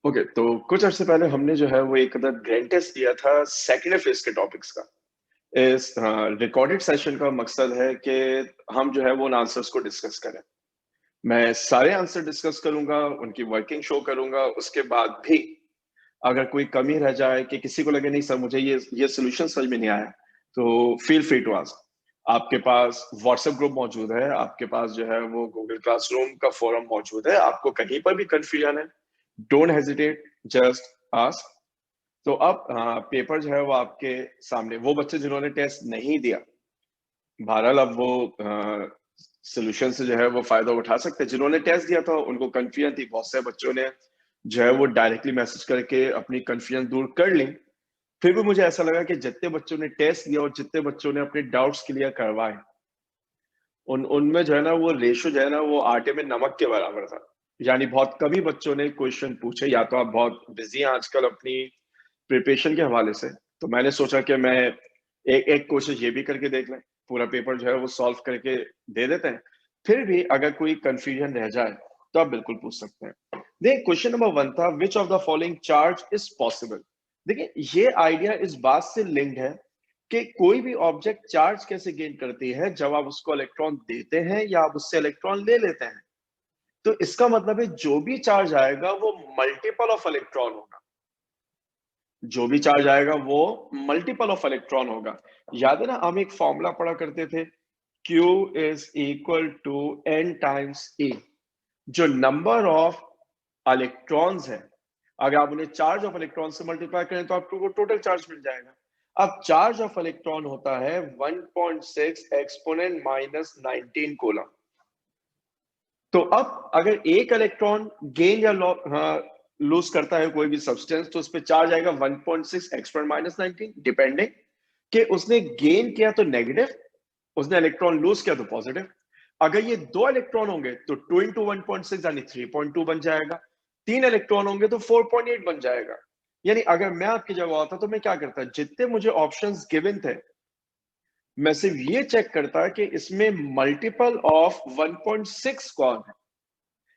Okay, तो कुछ अर्से पहले हमने जो है वो एक ग्रैंड टेस्ट दिया था सेकेंड फेज के टॉपिक्स का। इस रिकॉर्डेड सेशन का मकसद है कि हम जो है वो उन आंसर्स को डिस्कस करें। मैं सारे आंसर डिस्कस करूंगा, उनकी वर्किंग शो करूंगा। उसके बाद भी अगर कोई कमी रह जाए कि किसी को लगे नहीं सर मुझे ये सोल्यूशन समझ में नहीं आया, तो फील फ्री टू आस्क। आपके पास व्हाट्सएप ग्रुप मौजूद है, आपके पास जो है वो गूगल क्लासरूम का फोरम मौजूद है। आपको कहीं पर भी कंफ्यूजन है, डोंट हेजिटेट, जस्ट आस्क। तो अब पेपर जो है वो आपके सामने, वो बच्चे जिन्होंने टेस्ट नहीं दिया, बहरहाल अब वो सोल्यूशन से जो है वो फायदा उठा सकते हैं। जिन्होंने टेस्ट दिया था उनको कंफ्यूजन थी, बहुत से बच्चों ने जो है वो डायरेक्टली मैसेज करके अपनी कंफ्यूजन दूर कर ली। फिर भी मुझे ऐसा लगा कि जितने बच्चों ने टेस्ट दिया और जितने बच्चों ने अपने डाउट्स क्लियर करवाए, उनमें जो है ना वो रेशो जो है ना वो आटे में नमक के बराबर था। यानी बहुत कम ही बच्चों ने क्वेश्चन पूछे, या तो आप बहुत बिजी हैं आजकल अपनी प्रिपरेशन के हवाले से। तो मैंने सोचा कि मैं एक एक कोशिश ये भी करके देख लें, पूरा पेपर जो है वो सॉल्व करके दे देते हैं। फिर भी अगर कोई कंफ्यूजन रह जाए तो आप बिल्कुल पूछ सकते हैं। देखिए, क्वेश्चन नंबर 1 था, विच of the following charge is possible. देखिए, ये आइडिया इस बात से लिंक्ड है कि कोई भी ऑब्जेक्ट चार्ज कैसे गेन करती है जब आप उसको इलेक्ट्रॉन देते हैं या आप उससे इलेक्ट्रॉन ले लेते हैं। तो इसका मतलब है जो भी चार्ज आएगा वो मल्टीपल ऑफ इलेक्ट्रॉन होगा। जो भी चार्ज आएगा वो मल्टीपल ऑफ इलेक्ट्रॉन होगा। याद है ना, हम एक फॉर्मूला पढ़ा करते थे, Q is equal to n times E। जो नंबर ऑफ इलेक्ट्रॉन्स है, अगर आप उन्हें चार्ज ऑफ इलेक्ट्रॉन से मल्टीप्लाई करें तो आपको टोटल चार्ज मिल जाएगा। अब चार्ज ऑफ इलेक्ट्रॉन होता है 1.6 एक्सपोनेंट माइनस 19 कूलम। तो अब अगर एक इलेक्ट्रॉन गेन या लूज करता है कोई भी सब्सटेंस, तो उस पर चार्ज आएगा 1.6 एक्सपोनेंट माइनस 19, डिपेंडिंग कि उसने गेन किया तो नेगेटिव, उसने इलेक्ट्रॉन लूज किया तो पॉजिटिव। अगर ये दो इलेक्ट्रॉन होंगे तो 2 इंटू 1.6 यानी 3.2 बन जाएगा। तीन इलेक्ट्रॉन होंगे तो 4.8 बन जाएगा। यानी अगर मैं आपकी जगह होता तो मैं क्या करता, जितने मुझे ऑप्शंस गिवन थे मैं सिर्फ ये चेक करता कि इसमें मल्टीपल ऑफ 1.6 कौन है।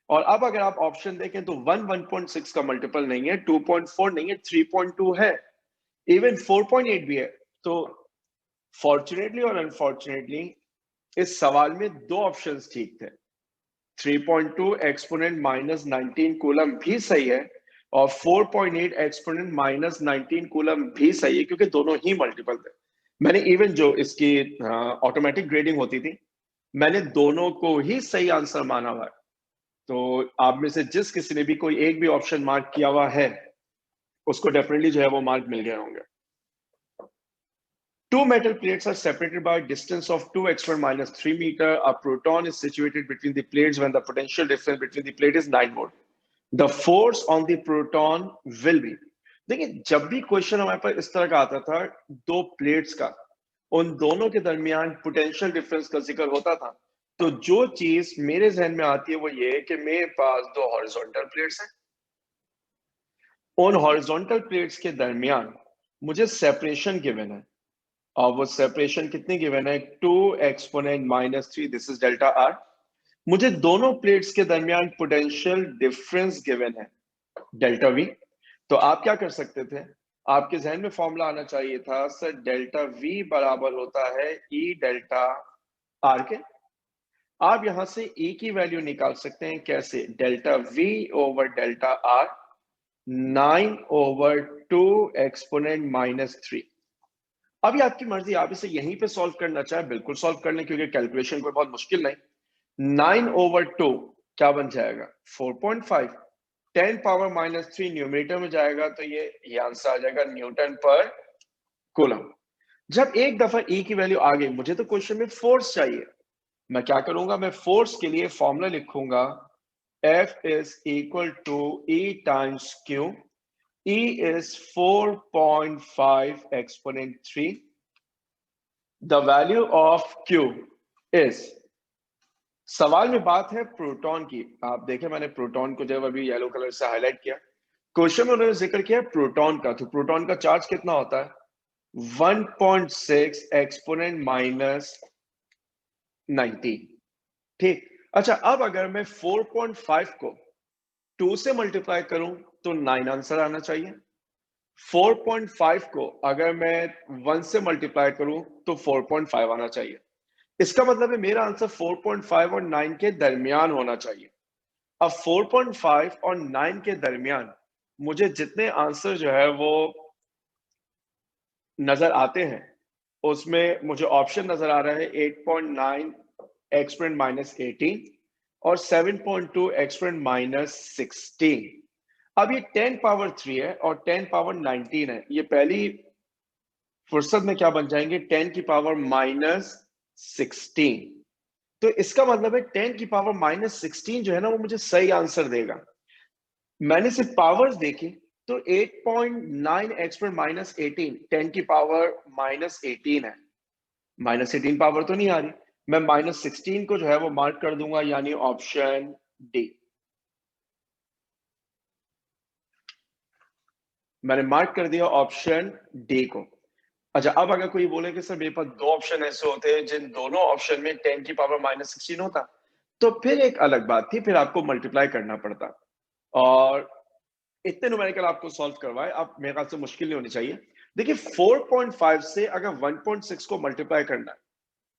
और अब अगर आप ऑप्शन देखें तो 1.6 का मल्टीपल नहीं है, 2.4 नहीं है, 3.2 है, इवन 4.8 भी है। तो फॉर्चुनेटली और अनफॉर्चुनेटली इस सवाल में दो ऑप्शंस ठीक थे। 3.2 एक्सपोनेंट माइनस 19 कूलम भी सही है और 4.8 एक्सपोनेंट माइनस 19 कूलम भी सही है, क्योंकि दोनों ही मल्टीपल थे। मैंने इवन जो इसकी ऑटोमेटिक ग्रेडिंग होती थी, मैंने दोनों को ही सही आंसर माना हुआ है। तो आप में से जिस किसी ने भी कोई एक भी ऑप्शन मार्क किया हुआ है, उसको डेफिनेटली जो है वो मार्क मिल गए होंगे। Two metal plates are separated by a distance of 2 x minus 3 meter. A proton is situated between the plates when the potential difference between the plate is 9 volt. The force on the proton will be। देखिए, जब भी question हमारे पास इस तरह का आता था, दो प्लेट्स का, उन दोनों के दरमियान पोटेंशियल डिफरेंस का जिक्र होता था, तो जो चीज मेरे जहन में आती है वो ये है कि मेरे पास दो हॉरिजॉन्टल प्लेट्स हैं। उन हॉरिजॉन्टल प्लेट्स के दरमियान मुझे सेपरेशन गिवन है, और वो सेपरेशन कितनी गिवन है, 2 exponent minus 3, this is delta R. मुझे दोनों प्लेट्स के दरमियान पोटेंशियल डिफरेंस गिवन है, डेल्टा वी। तो आप क्या कर सकते थे, आपके जहन में फॉर्मूला आना चाहिए था सर, डेल्टा वी बराबर होता है ई डेल्टा आर के। आप यहां से ई की वैल्यू निकाल सकते हैं, कैसे, delta we over delta R, 9/2 exponent minus 3। अभी आपकी मर्जी, आप इसे यहीं पे सॉल्व करना चाहे बिल्कुल सॉल्व कर लें, क्योंकि कैलकुलेशन कोई बहुत मुश्किल नहीं। 9/2 क्या बन जाएगा, 4.5। 10 पावर -3 न्यूमरेटर में जाएगा तो ये आंसर आ जाएगा न्यूटन पर कूलम। जब एक दफा ई की वैल्यू आ गई, मुझे तो क्वेश्चन में फोर्स चाहिए। मैं क्या करूंगा, मैं फोर्स के लिए फॉर्मूला लिखूंगा, F is equal to E times Q। E is 4.5 exponent 3. The value of Q is, सवाल में बात है प्रोटॉन की। आप देखें, मैंने प्रोटॉन को जब अभी येलो कलर से हाईलाइट किया, क्वेश्चन में उन्होंने जिक्र किया प्रोटॉन का, तो प्रोटॉन का चार्ज कितना होता है, 1.6 एक्सपोनेंट माइनस 19। ठीक, अच्छा, अब अगर मैं 4.5 को 2 से मल्टीप्लाई करूं तो 9 आंसर आना चाहिए। 4.5 को अगर मैं 1 से मल्टीप्लाई करूं तो 4.5 आना चाहिए। इसका मतलब है मेरा आंसर 4.5 और 9 के दरमियान होना चाहिए। अब 4.5 और 9 के दरमियान मुझे जितने आंसर जो है वो नजर आते हैं, उसमें मुझे ऑप्शन नजर आ रहा है 8.9 एक्सपोनेंट माइनस 18 और 7.2 एक्सपोनेंट माइनस 16। अब ये 10 पावर 3 है और 10 पावर 19 है। ये पहली फुर्सत में क्या बन जाएंगे, 10 की पावर माइनस 16। तो इसका मतलब है 10 की पावर माइनस 16 जो है ना, वो मुझे सही आंसर देगा। मैंने सिर्फ पावर्स देखी तो 8.9 एक्सपोनेंट माइनस 18 10 की पावर माइनस 18 है। माइनस 18 पावर तो नहीं आ रही। मैं माइनस 16 को जो है वो मार्क कर दूंगा, यानी ऑप्शन डी। मैंने मार्क कर दिया ऑप्शन डी को। अच्छा, अब अगर कोई बोले कि सर मेरे पास दो ऑप्शन ऐसे होते हैं जिन दोनों ऑप्शन में 10 की पावर माइनस 16 होता, तो फिर एक अलग बात थी, फिर आपको मल्टीप्लाई करना पड़ता। और इतने न्यूमेरिकल आपको सॉल्व करवाए, अब मेरे ख्याल से मुश्किल नहीं होनी चाहिए। देखिए 4.5 से अगर 1.6 को मल्टीप्लाई करना है,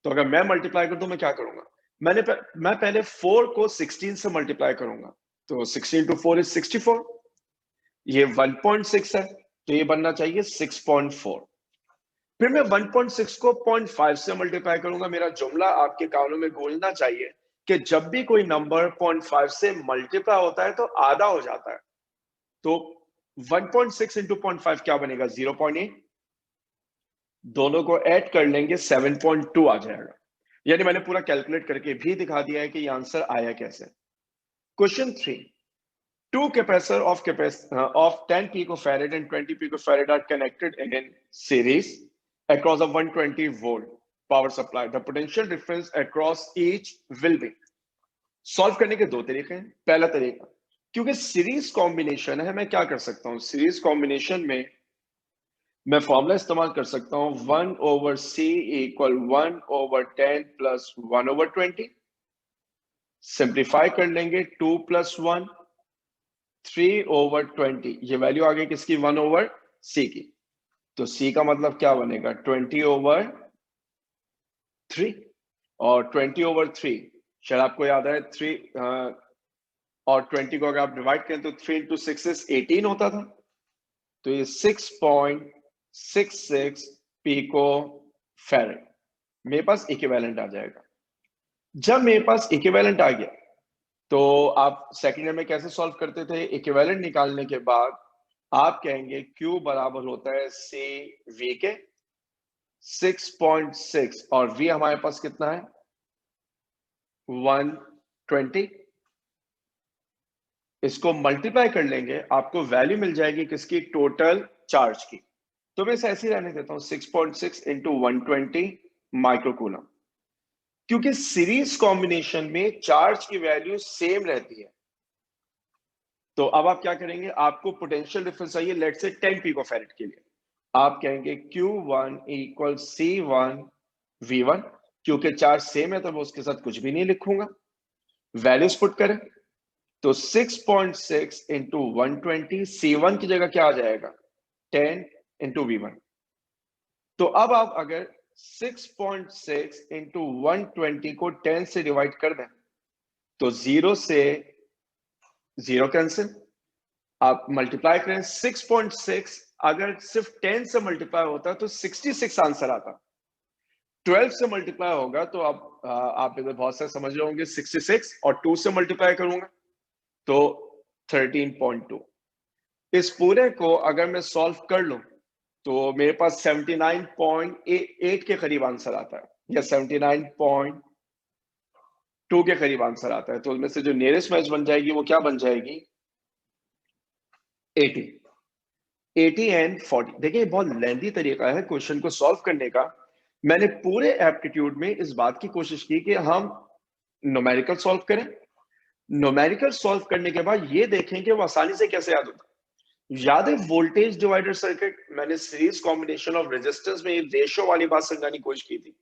तो अगर मैं मल्टीप्लाई कर दूं, मैं क्या करूंगा, मैं पहले 4 को 16 से मल्टीप्लाई करूंगा। तो 16 टू 4 इज 64। ये 1.6 है तो ये बनना चाहिए 6.4। फिर मैं 1.6 को 0.5 से मल्टीप्लाई करूंगा। मेरा जुमला आपके कानों में गूंजना चाहिए कि जब भी कोई नंबर 0.5 से मल्टीप्लाई होता है तो आधा हो जाता है। तो 1.6 इंटू 0.5 क्या बनेगा, 0.8। दोनों को ऐड कर लेंगे 7.2 आ जाएगा। यानी मैंने पूरा कैलकुलेट करके भी दिखा दिया है कि ये आंसर आया कैसे। Question 3, two capacitor of 10 picofarad and 20 picofarad are connected in series across a 120 volt power supply. The potential difference across each will be. Solve करने के दो तरीके हैं। पहला तरीका, क्योंकि सीरीज कॉम्बिनेशन है, मैं क्या कर सकता हूं, सीरीज कॉम्बिनेशन में मैं फॉर्मूला इस्तेमाल कर सकता हूं 1/c इक्वल 1/10 प्लस 1/20। सिंप्लीफाई कर लेंगे 2 + 1 3/20। ये वैल्यू आ गई किसकी, 1/c की। तो c का मतलब क्या बनेगा, 20/3। और 20/3 शायद आपको याद है 3 और 20 को अगर आप डिवाइड करें तो 3 × 6 = 18 होता था। तो ये 6.66 पिको फैरेड मेरे पास इक्विवेलेंट आ जाएगा। जब मेरे पास इक्विवेलेंट आ गया तो आप सेकेंड ईयर में कैसे सॉल्व करते थे, इक्विवेलेंट निकालने के बाद आप कहेंगे Q बराबर होता है C V के। 6.6 और V हमारे पास कितना है, 120। इसको मल्टीप्लाई कर लेंगे, आपको वैल्यू मिल जाएगी किसकी, टोटल चार्ज की। तो मैं इसे ऐसे ही रहने देता हूं 6.6 इंटू 120 माइक्रोकूलम। क्योंकि सीरीज कॉम्बिनेशन में चार्ज की वैल्यू सेम रहती है। तो अब आप क्या करेंगे, आपको पोटेंशियल डिफरेंस चाहिए लेट से 10 पिकोफैरेड के लिए। आप कहेंगे Q1 = C1 V1। क्योंकि चार्ज सेम है तो मैं उसके साथ कुछ भी नहीं लिखूंगा। वैल्यूज पुट करें तो 6.6 इंटू 120, C1 की जगह क्या आ जाएगा, 10 इंटू V1। तो अब आप अगर 6.6 इंटू 120 को 10 से डिवाइड कर दें तो 0 से 0 कैंसिल। आप मल्टीप्लाई करें 6.6, अगर सिर्फ 10 से मल्टीप्लाई होता तो 66 आंसर आता। 12 से मल्टीप्लाई होगा तो आप इधर बहुत सारे समझ रहे होंगे, 66 और 2 से मल्टीप्लाई करूंगा तो 13.2। इस पूरे को अगर मैं सॉल्व कर लूं तो मेरे पास 79.8 के करीब आंसर आता है, या 79.2 के करीब आंसर आता है। तो उसमें से जो नियरेस्ट मैच बन जाएगी वो क्या बन जाएगी, 80। 80 एंड 40। देखिए बहुत लेंथी तरीका है क्वेश्चन को सॉल्व करने का। मैंने पूरे एप्टीट्यूड में इस बात की कोशिश की कि हम न्यूमेरिकल सॉल्व करें, न्यूमेरिकल सॉल्व करने के बाद ये देखें कि वो आसानी से कैसे याद होता। याद है वोल्टेज डिवाइडर सर्किट, मैंने सीरीज कॉम्बिनेशन ऑफ रेजिस्टेंस में रेशियो वाली बात समझाने की कोशिश की थी।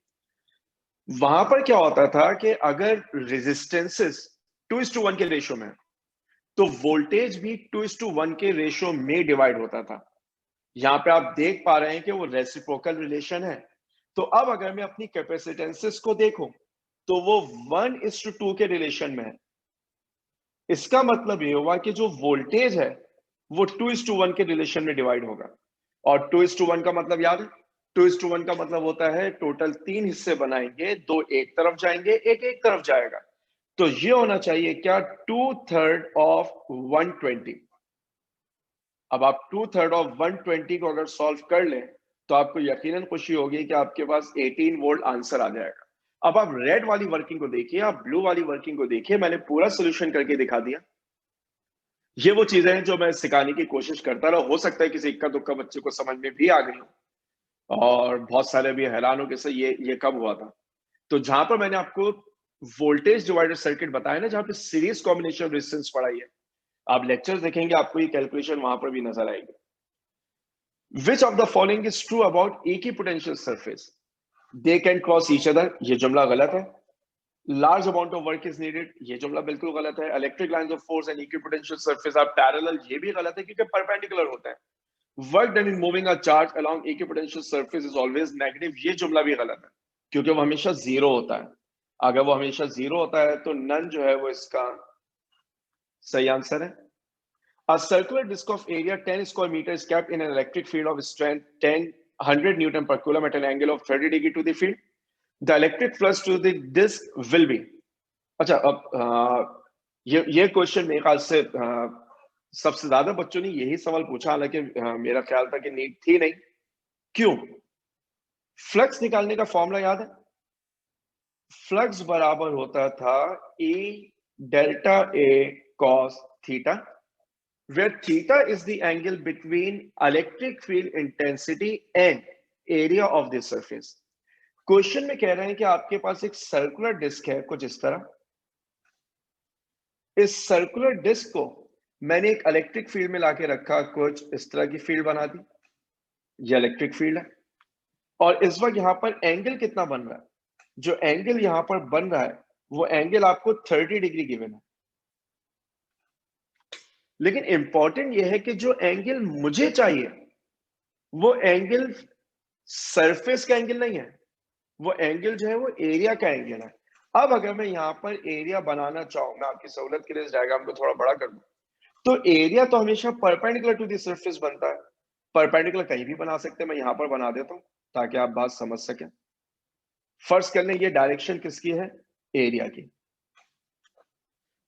वहां पर क्या होता था कि अगर रेजिस्टेंसेस 2:1 के रेशियो में, तो वोल्टेज भी 2:1 के रेशियो में डिवाइड होता था। यहाँ पे आप देख पा रहे हैं कि वो रेसिप्रोकल रिलेशन है। तो अब अगर मैं अपनी कैपेसिटेंसेस को देखूं तो वो 1:2 के रिलेशन में है। इसका मतलब ये हुआ कि जो वोल्टेज है वो 2:1 के रिलेशन में डिवाइड होगा। और 2:1 का मतलब याद है, 2:1 का मतलब होता है टोटल 3 हिस्से बनाएंगे, 2 एक तरफ जाएंगे, एक एक तरफ जाएगा। तो ये होना चाहिए क्या, 2/3 ऑफ 120। अब आप 2/3 ऑफ 120 को अगर सॉल्व कर लें तो आपको यकीनन खुशी होगी कि आपके पास 18 वोल्ट आंसर आ जाएगा। अब आप रेड वाली वर्किंग को देखिए, आप ब्लू वाली वर्किंग को देखिए, मैंने पूरा सोल्यूशन करके दिखा दिया। ये वो चीजें हैं जो मैं सिखाने की कोशिश करता रहा। हो सकता है किसी इक्का दुक्का बच्चे को समझ में भी आ गई हो और बहुत सारे भी हैरान हो कि सर ये कब हुआ था। तो जहां पर मैंने आपको वोल्टेज डिवाइडर सर्किट बताया ना, जहां पे सीरीज कॉम्बिनेशन रेजिस्टेंस पढ़ाई है, आप लेक्चर देखेंगे आपको ये कैलकुलेशन वहां पर भी नजर आएगी। Which of the following is true about equipotential surface? They can cross each other, ये जुमला गलत है। Large amount of work is needed, ये जुमला बिल्कुल गलत है। Electric lines of force and equipotential surface are parallel, ये भी गलत है क्योंकि परपेंडिकुलर होता है। Work done in moving a charge along equipotential surface is always negative, ये जुमला भी गलत है क्योंकि वो हमेशा जीरो होता है। अगर वो हमेशा जीरो होता है तो नन जो है वो इसका सही आंसर है। A circular disk of area 10 square meter is kept in an electric field of strength 100 Newton per coulomb at an angle of 30 degree to the field. The electric flux to the disk will be. अच्छा, अब ये question मेरे ख्याल से सबसे ज्यादा बच्चों ने यही सवाल पूछा, हालांकि मेरा ख्याल था कि नीड थी नहीं। क्यों? फ्लक्स निकालने का फॉर्मूला याद है? फ्लक्स बराबर होता था E delta A cos theta, where theta is the angle between electric field intensity and area of the surface. Question में कह रहे हैं कि आपके पास एक सर्कुलर डिस्क है कुछ इस तरह। इस सर्कुलर डिस्क को मैंने एक इलेक्ट्रिक फील्ड में लाके रखा, कुछ इस तरह की फील्ड बना दी, ये इलेक्ट्रिक फील्ड है। और इस वक्त यहां पर एंगल कितना बन रहा है? जो एंगल यहां पर बन रहा है वो एंगल आपको 30 डिग्री गिवन है। लेकिन इंपॉर्टेंट यह है कि जो एंगल मुझे चाहिए वो एंगल सरफेस का एंगल नहीं है, वो एंगल जो है वो एरिया का एंगल है। अब अगर मैं यहाँ पर एरिया बनाना चाहूँ, मैं आपकी सहूलत के लिए इस डायग्राम को थोड़ा बड़ा कर दूं, तो एरिया तो हमेशा परपेंडिकुलर टू द सरफेस बनता है। परपेंडिकुलर कहीं भी बना सकते हैं, मैं यहाँ पर बना देता हूँ ताकि आप बात समझ सकें। फर्ज कर लें ये डायरेक्शन किसकी है? एरिया की।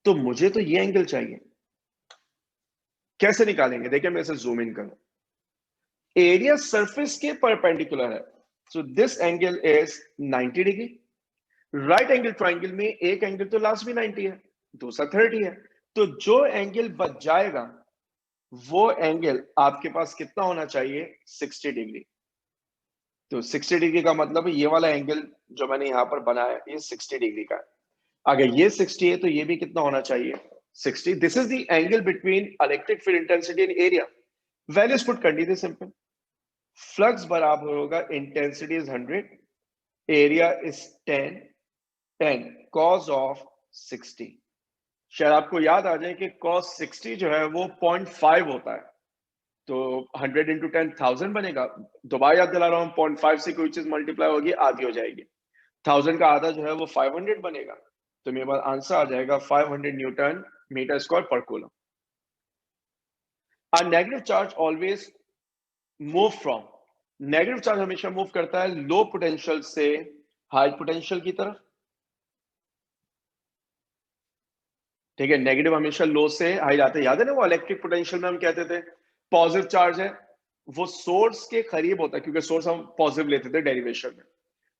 तो मुझे तो ये एंगल चाहिए, कैसे निकालेंगे? देखिए मैं इसे जूम इन करूं। एरिया सरफेस के परपेंडिकुलर है, so this angle is 90 degree. Right angle triangle में एक एंगल तो लास्ट में 90 है, दूसरा 30 है। तो जो एंगल बच जाएगा वो एंगल आपके पास कितना होना चाहिए? 60 डिग्री। तो 60 डिग्री का मतलब ये वाला एंगल जो मैंने यहां पर बनाया ये 60 डिग्री का है। अगर ये 60 है तो ये भी कितना होना चाहिए? 60। This is the angle between electric field intensity and area. Values put कर दीजिए सिंपल। फ्लक्स बराबर होगा intensity is 100, area is 10, 10 cos of 60। शायद आपको याद आ जाए कि cos 60 जो है वो 0.5 होता है, तो 100 इंटू 10 1000 बनेगा। दोबारा याद दिला रहा हूं, 0.5 से कोई चीज मल्टीप्लाई होगी आधी हो जाएगी। 1000 का आधा जो है वो 500 बनेगा, तो मेरे पास आंसर आ जाएगा 500 न्यूटन मीटर स्क्वायर पर coulomb. A negative charge always move from, negative charge हमेशा मूव करता है लो पोटेंशियल से हाई पोटेंशियल की तरफ। ठीक है, नेगेटिव हमेशा लो से हाई जाते हैं। याद है ना वो इलेक्ट्रिक पोटेंशियल में हम कहते थे पॉजिटिव चार्ज है वो सोर्स के करीब होता है, क्योंकि सोर्स हम पॉजिटिव लेते थे डेरिवेशन में,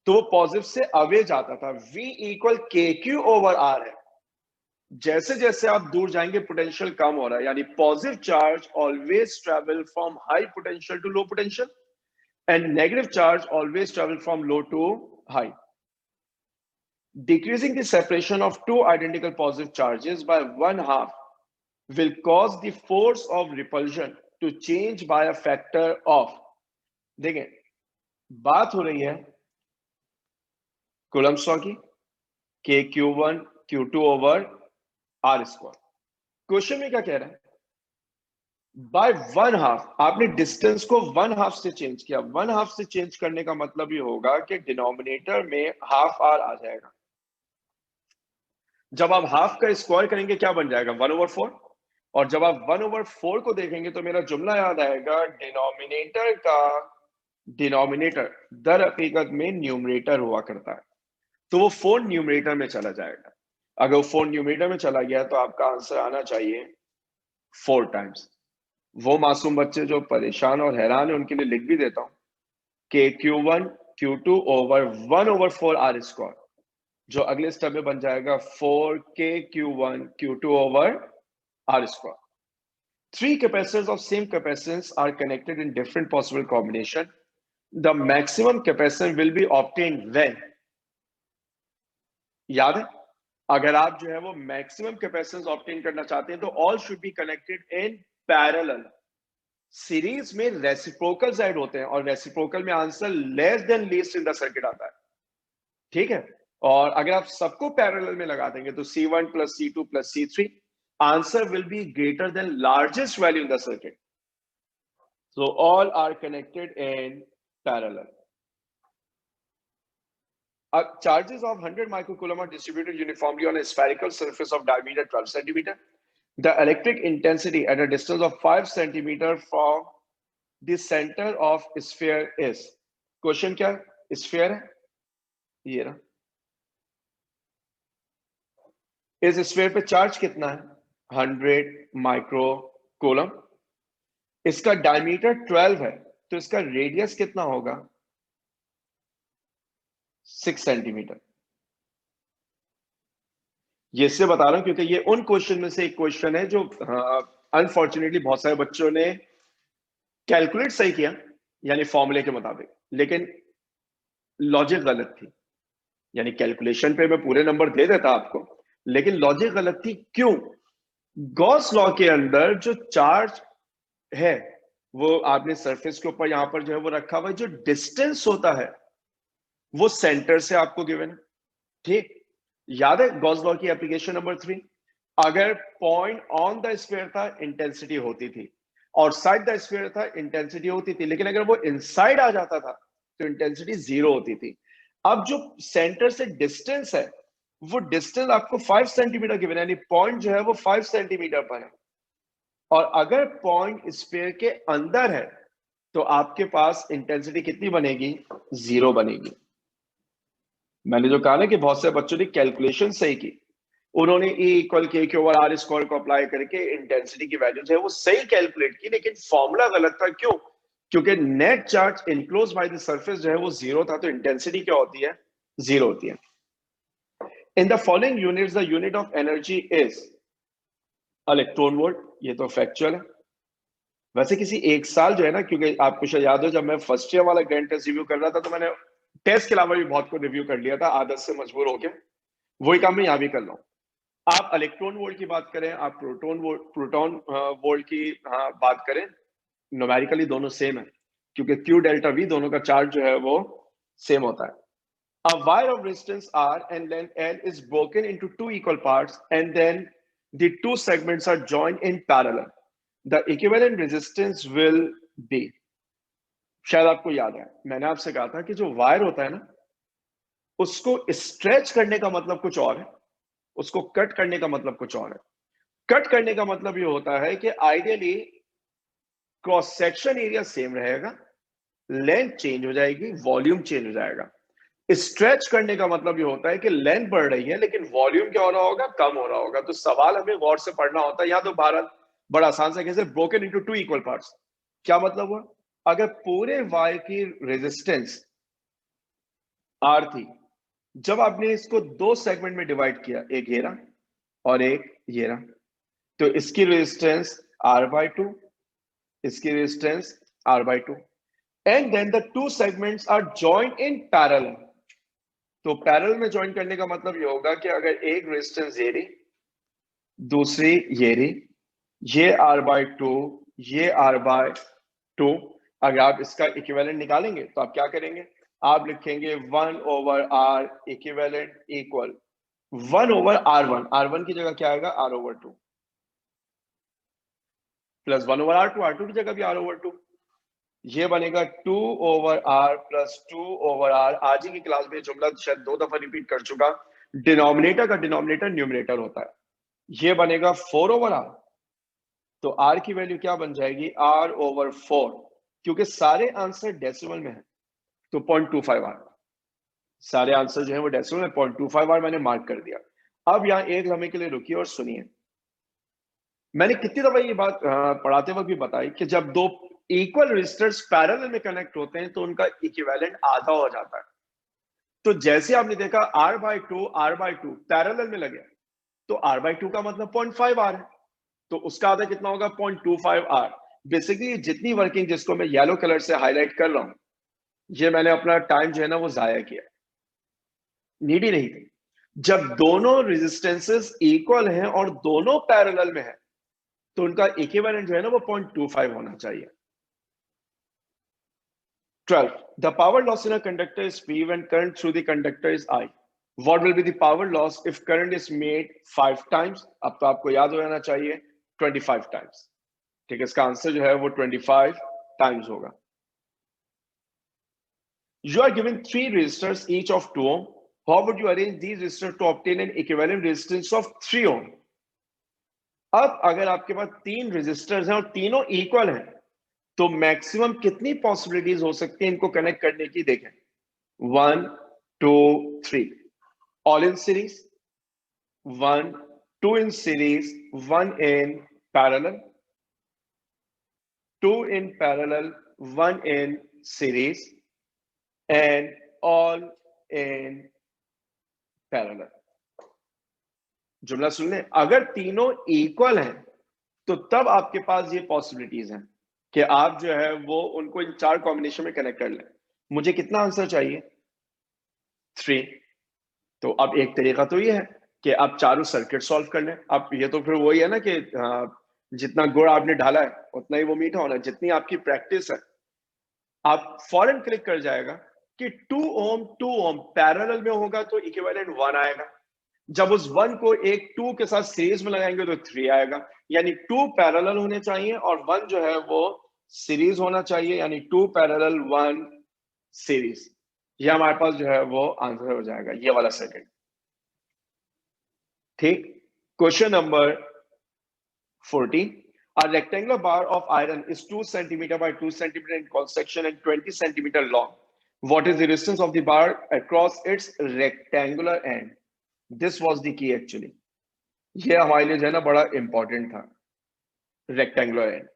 तो वो पॉजिटिव से अवे जाता था। V इक्वल के क्यू ओवर आर है। जैसे जैसे आप दूर जाएंगे पोटेंशियल कम हो रहा है, यानी positive charge always travel from high potential to low potential and negative charge always travel from low to high. Decreasing the separation of two identical positive charges by 1/2 will cause the force of repulsion to change by a factor of, देखें बात हो रही है Coulomb's law की, K Q1 Q2 over R square. Question में क्या कह रहा है, बाय 1/2 आपने डिस्टेंस को 1/2 से चेंज किया। 1/2 से चेंज करने का मतलब ये होगा कि डिनोमिनेटर में हाफ आर आ जाएगा। जब आप हाफ का स्क्वायर करेंगे क्या बन जाएगा, 1/4। और जब आप 1/4 को देखेंगे तो मेरा जुमला याद आएगा, डिनोमिनेटर दर हकीकत में न्यूमरेटर हुआ करता है, तो वो 4 न्यूमरेटर में चला जाएगा। अगर वो 4 न्यूमरेटर में चला गया तो आपका आंसर आना चाहिए 4 टाइम्स। वो मासूम बच्चे जो परेशान और हैरान है उनके लिए लिख भी देता हूं कि Q1 Q2 over 1/4 are square, जो अगले स्टेप में बन जाएगा 4K Q1 Q2 over R square. Three capacitors of same capacitance are connected in different possible combination. The maximum capacitance will be obtained when, याद है, अगर आप जो है वो मैक्सिमम कैपेसिटेंस ऑब्टेन करना चाहते हैं तो all should be connected in parallel. Series में रेसिप्रोकल साइड होते हैं और रेसिप्रोकल में answer less than least in the circuit आता है, ठीक है। और अगर आप सबको पैरेलल में लगा देंगे तो C1 plus C2 plus C3 answer will be greater than largest value in the circuit. So all are connected in parallel. Charges of 100 microcoulomb are distributed uniformly on a spherical surface of diameter 12 centimeter. The electric intensity at a distance of 5 centimeter from the center of sphere is. Question क्या है? Sphere है ये ना, इस sphere पे charge कितना है, 100 microcoulomb. इसका डायमीटर 12 है तो इसका रेडियस कितना होगा, 6 सेंटीमीटर। ये इससे बता रहा हूं क्योंकि ये उन क्वेश्चन में से एक क्वेश्चन है जो अनफॉर्चुनेटली बहुत सारे बच्चों ने कैलकुलेट सही किया, यानी फॉर्मूले के मुताबिक, लेकिन लॉजिक गलत थी। यानी कैलकुलेशन पे मैं पूरे नंबर दे देता आपको, लेकिन लॉजिक गलत थी। क्यों? गॉस लॉ के अंदर जो चार्ज है वो आपने सरफेस के ऊपर यहां पर जो है वो रखा हुआ है, जो डिस्टेंस होता है वो सेंटर से आपको गिवन है, ठीक। याद है गॉस लॉ की एप्लीकेशन नंबर 3, अगर पॉइंट ऑन द स्फीयर था इंटेंसिटी होती थी, और साइड द स्फीयर था इंटेंसिटी होती थी, लेकिन अगर वो इनसाइड आ जाता था तो इंटेंसिटी 0 होती थी। अब जो सेंटर से डिस्टेंस है वो डिस्टेंस आपको 5 सेंटीमीटर गिवन है, यानी पॉइंट जो है वो 5 सेंटीमीटर पर है। और अगर पॉइंट स्फीयर के अंदर है तो आपके पास इंटेंसिटी कितनी बनेगी, 0 बनेगी। मैंने जो कहा ना कि बहुत से बच्चों ने कैलकुलेशन सही की, उन्होंने E=K/R स्क्वायर को अप्लाई करके इंटेंसिटी की वैल्यूज है वो सही कैलकुलेट की, लेकिन फॉर्मूला गलत था। क्यों? क्योंकि net charge enclose by the surface जो है वो 0 था, तो इंटेंसिटी क्या होती है, 0 होती है। In the following units the unit of energy is electron volt. ये तो फैक्चुअल है। वैसे किसी एक साल जो है ना, क्योंकि आपको शायद याद हो जब मैं फर्स्ट ईयर वाला ग्रैंड टेस्ट रिव्यू कर रहा था तो मैंने टेस्ट के अलावा भी बहुत को रिव्यू कर लिया था आदत से मजबूर होकर, वही काम मैं यहाँ भी कर रहा हूँ। आप इलेक्ट्रॉन वोल्ट की बात करें, आप प्रोटॉन वोल्ट की बात करें, न्यूमेरिकली दोनों सेम है, क्योंकि Q डेल्टा V दोनों का चार्ज जो है वो सेम होता है। A wire of resistance R and length L is broken into 2 equal parts and then the 2 segments are joined in parallel. The equivalent resistance will be, शायद आपको याद है मैंने आपसे कहा था कि जो वायर होता है ना उसको स्ट्रेच करने का मतलब कुछ और है, उसको कट करने का मतलब कुछ और है। कट करने का मतलब ये होता है कि ideally cross section area same रहेगा, लेंथ चेंज हो जाएगी, वॉल्यूम चेंज हो जाएगा। स्ट्रेच करने का मतलब ये होता है कि लेंथ बढ़ रही है लेकिन वॉल्यूम क्या हो रहा होगा, कम हो रहा होगा। तो सवाल हमें गौर से पढ़ना होता है। यहां तो भारत बड़ा आसान से कैसे ब्रोकन इनटू 2 इक्वल पार्ट्स, क्या मतलब हुआ, अगर पूरे वायर की रेजिस्टेंस आर थी, जब आपने इसको 2 सेगमेंट में डिवाइड किया, एक ये रहा और एक ये रहा, तो इसकी रेजिस्टेंस R/2, इसकी resistance R/2, and then the 2 segments are joined in parallel. तो पैरेलल में ज्वाइन करने का मतलब ये होगा कि अगर एक रेजिस्टेंस ये रही, दूसरी ये रही, ये R/2, ये R/2, अगर आप इसका इक्विवेलेंट निकालेंगे तो आप क्या करेंगे, आप लिखेंगे 1/R equivalent equal 1/R1। R1 की जगह क्या आएगा, R/2। प्लस 1/r2, r2 की जगह भी r/2, ये बनेगा 2/r प्लस 2/r। आज ही की क्लास में जुमला शायद 2 दफा रिपीट कर चुका, डिनोमिनेटर का डिनोमिनेटर न्यूमरेटर होता है, ये बनेगा 4/r। तो r की वैल्यू क्या बन जाएगी, r/4, क्योंकि सारे आंसर डेसिमल में है तो 0.25r, सारे आंसर जो है वो डेसिमल में 0.25r मैंने मार्क कर दिया। अब यहाँ एक लम्हे के लिए रुकिए और सुनिए, मैंने कितनी दफा ये बात पढ़ाते वक्त भी बताई कि जब दो इक्वल रेजिस्टर्स पैरेलल में कनेक्ट होते हैं तो उनका इक्विवेलेंट आधा हो जाता है। तो जैसे आपने देखा r/2 पैरेलल में लगे, तो r/2 का मतलब 0.5r है, तो उसका आधा कितना होगा, 0.25r। बेसिकली जितनी वर्किंग जिसको मैं येलो कलर से हाईलाइट कर रहा हूं, ये मैंने अपना टाइम जो है ना वो जाया किया, नीड ही नहीं थी। जब दोनों रेजिस्टेंसेस इक्वल हैं और दोनों पैरेलल में है तो उनका इक्विवेलेंट जो है ना वो 0.25 होना चाहिए। 12. The power loss in a conductor is P when current through the conductor is I. What will be the power loss if current is made 5 times? अब तो आपको याद हो जाना चाहिए 25 times। ठीक है, इसका आंसर जो है वो 25 times होगा। You are given 3 resistors each of 2 ohm. How would you arrange these resistors to obtain an equivalent resistance of 3 ohm? अब अगर आपके पास 3 रेजिस्टर्स हैं और तीनों इक्वल हैं तो मैक्सिमम कितनी पॉसिबिलिटीज हो सकती है इनको कनेक्ट करने की, देखें 1 2 3 all in series, 1 2 in series, 1 in parallel, 2 in parallel, 1 in series and all in parallel. जुमला सुन लें, अगर तीनों इक्वल हैं तो तब आपके पास ये पॉसिबिलिटीज हैं कि आप जो है वो उनको इन 4 कॉम्बिनेशन में कनेक्ट कर लें। मुझे कितना आंसर चाहिए, 3। तो अब एक तरीका तो ये है कि आप चारों सर्किट सॉल्व कर लें। अब ये तो फिर वही है ना कि जितना गुड़ आपने डाला है उतना ही वो मीठा होना है, जितनी आपकी प्रैक्टिस है। आप फौरन क्लिक कर जाएगा कि 2 ओम पैरेलल में होगा तो इक्विवेलेंट 1 आएगा, जब उस 1 को एक 2 के साथ सीरीज में लगाएंगे तो 3 आएगा। यानी 2 पैरेलल होने चाहिए और 1 जो है वो सीरीज होना चाहिए, यानी 2 पैरेलल 1 सीरीज। ये हमारे पास जो है वो आंसर हो जाएगा, ये वाला सेकंड। ठीक, question number 14. A rectangular bar of iron is 2 centimeter by 2 centimeter in cross section and 20 centimeter long. What is the resistance of the bar across its rectangular end? This was the key actually. ये हमारे लिए जो है ना बड़ा important था, rectangular and.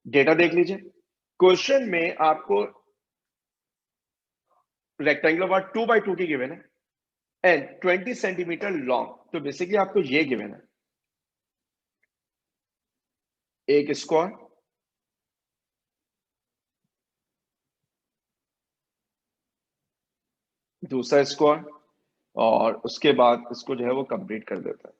Data देख लीजिए, क्वेश्चन में आपको रेक्टेंगुलर बार 2x2 की गिवन है एंड 20 सेंटीमीटर लॉन्ग, तो बेसिकली आपको ये गिवन है, एक स्क्वायर, दूसरा स्क्वायर और उसके बाद इसको जो है वो कंप्लीट कर देता है।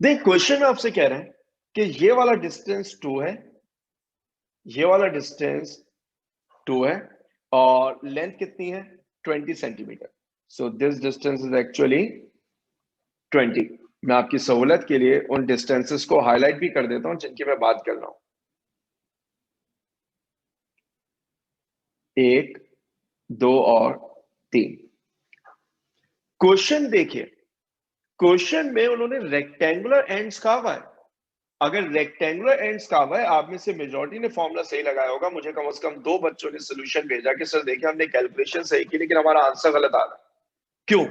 देख, क्वेश्चन में आपसे कह रहे हैं कि ये वाला डिस्टेंस 2 है, ये वाला डिस्टेंस 2 है और लेंथ कितनी है 20 centimetre. So this distance is actually 20। मैं आपकी सहूलत के लिए उन डिस्टेंसेस को हाईलाइट भी कर देता हूं जिनकी मैं बात कर रहा हूं, 1 2 और 3। क्वेश्चन देखिए, क्वेश्चन में उन्होंने रेक्टेंगुलर एंड्स कहा हुआ है। अगर रेक्टेंगुलर एंड्स कहा हुआ है, आप में से मेजॉरिटी ने फॉर्मूला सही लगाया होगा। मुझे कम से कम 2 बच्चों ने सोल्यूशन भेजा कि सर देखिए हमने कैलकुलेशन सही की लेकिन हमारा आंसर गलत आ रहा है। क्यों?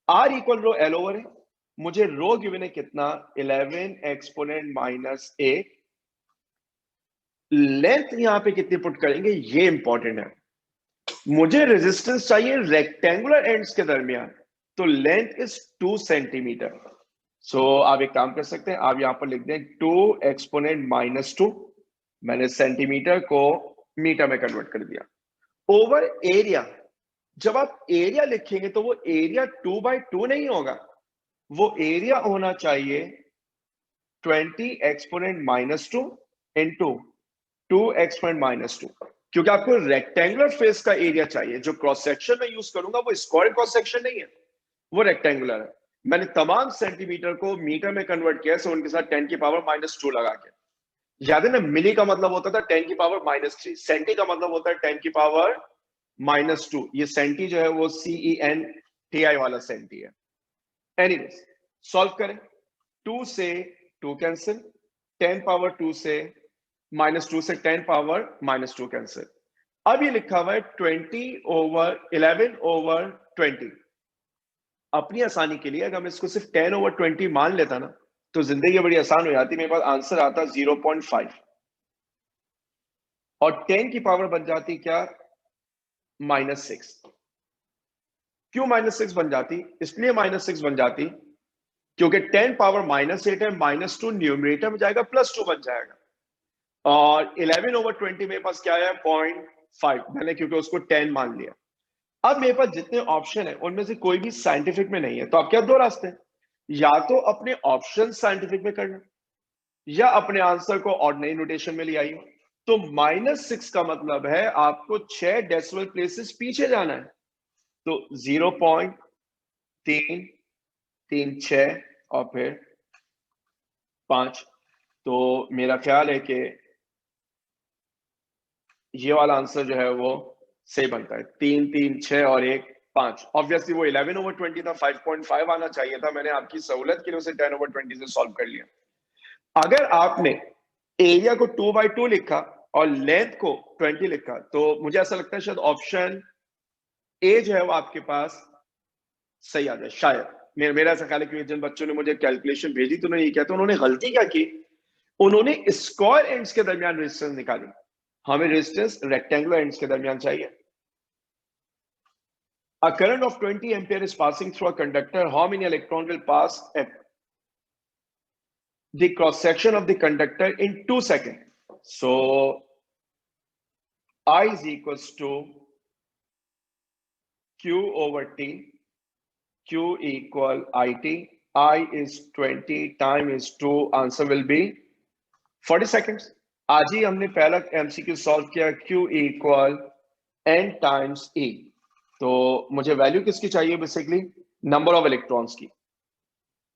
R इक्वल रो L ओवर है, मुझे रो गिवन है कितना, 11 एक्सपोनेंट माइनस 8। लेंथ यहां पे कितनी पुट करेंगे ये इंपॉर्टेंट है। मुझे रेजिस्टेंस चाहिए रेक्टेंगुलर एंड्स के दरमियान, तो लेंथ इज 2 सेंटीमीटर। सो आप एक काम कर सकते हैं, आप यहां पर लिख दें 2 एक्सपोनेंट माइनस 2, मैंने सेंटीमीटर को मीटर में कन्वर्ट कर दिया, ओवर एरिया। जब आप एरिया लिखेंगे तो वो एरिया 2/2 नहीं होगा, वो एरिया होना चाहिए 20 exponent minus 2 into 2 exponent minus 2, क्योंकि आपको रेक्टेंगुलर फेस का एरिया चाहिए। जो क्रॉस सेक्शन में यूज करूंगा वो स्क्वायर क्रॉस सेक्शन नहीं है, वो रेक्टेंगुलर है। मैंने तमाम सेंटीमीटर को मीटर में कन्वर्ट किया, सो उनके साथ 10 की पावर -2 लगा के। याद है ना, मिली का मतलब होता था 10 की पावर -3, सेंटी का मतलब होता है 10 की पावर -2। ये सेंटी जो है वो CENTI वाला सेंटी है। एनीवेज, सॉल्व करें। 2 से 2 कैंसिल, 10 पावर 2 से -2 से 10 पावर -2 कैंसिल। अब ये लिखा हुआ है 11/20। अपनी आसानी के लिए अगर मैं इसको सिर्फ 10/20 मान लेता ना, तो जिंदगी बड़ी आसान हो जाती। मेरे पास आंसर आता 0.5 और 10 की पावर बन जाती क्या, -6। क्यों -6 बन जाती? इसलिए -6 बन जाती क्योंकि 10 पावर -8 है, -2 न्यूमरेटर में जाएगा, +2 बन जाएगा। और 11/20 मेरे पास क्या है, 0.5। मैंने क्योंकि उसको 10 मान लिया। अब मेरे पास जितने ऑप्शन है उनमें से कोई भी साइंटिफिक में नहीं है, तो आप क्या, दो रास्ते हैं। या तो अपने ऑप्शन साइंटिफिक में करना, या अपने आंसर को ऑर्डिनरी नोटेशन में ले आइए। तो -6 का मतलब है आपको 6 डेसिमल प्लेसेस पीछे जाना है। तो 0.336 और फिर 5। तो मेरा ख्याल है कि ये वाला आंसर जो है वो सही बनता है। 3 3 6 और 1 5। ऑब्वियसली वो 11/20 था, 5.5 आना चाहिए था। मैंने आपकी सहूलत के लिए उसे 10/20 से सॉल्व कर लिया। अगर आपने एरिया को 2/2 लिखा और लेंथ को 20 लिखा, तो मुझे ऐसा लगता है शायद ऑप्शन ए जो है वो आपके पास सही आ जाए, शायद। मेरा ऐसा ख्याल है कि जिन बच्चों ने मुझे कैलकुलेशन भेजी तो उन्होंने ये किया, तो उन्होंने गलती क्या की, उन्होंने स्क्वायर एंड्स के दरमियान रेजिस्टेंस निकाली। हमें रेजिस्टेंस रेक्टेंगुलर एंड्स के दरमियान चाहिए। A current of 20 ampere is passing through a conductor. How many electron will pass at the cross section of the conductor in 2 seconds? So I is equals to Q over T. Q equal IT. I is 20, time is 2. Answer will be 40 seconds. आज ही हमने पहला MCQ solve किया, Q equal N times E. तो मुझे value किसकी चाहिए, basically number of electrons की।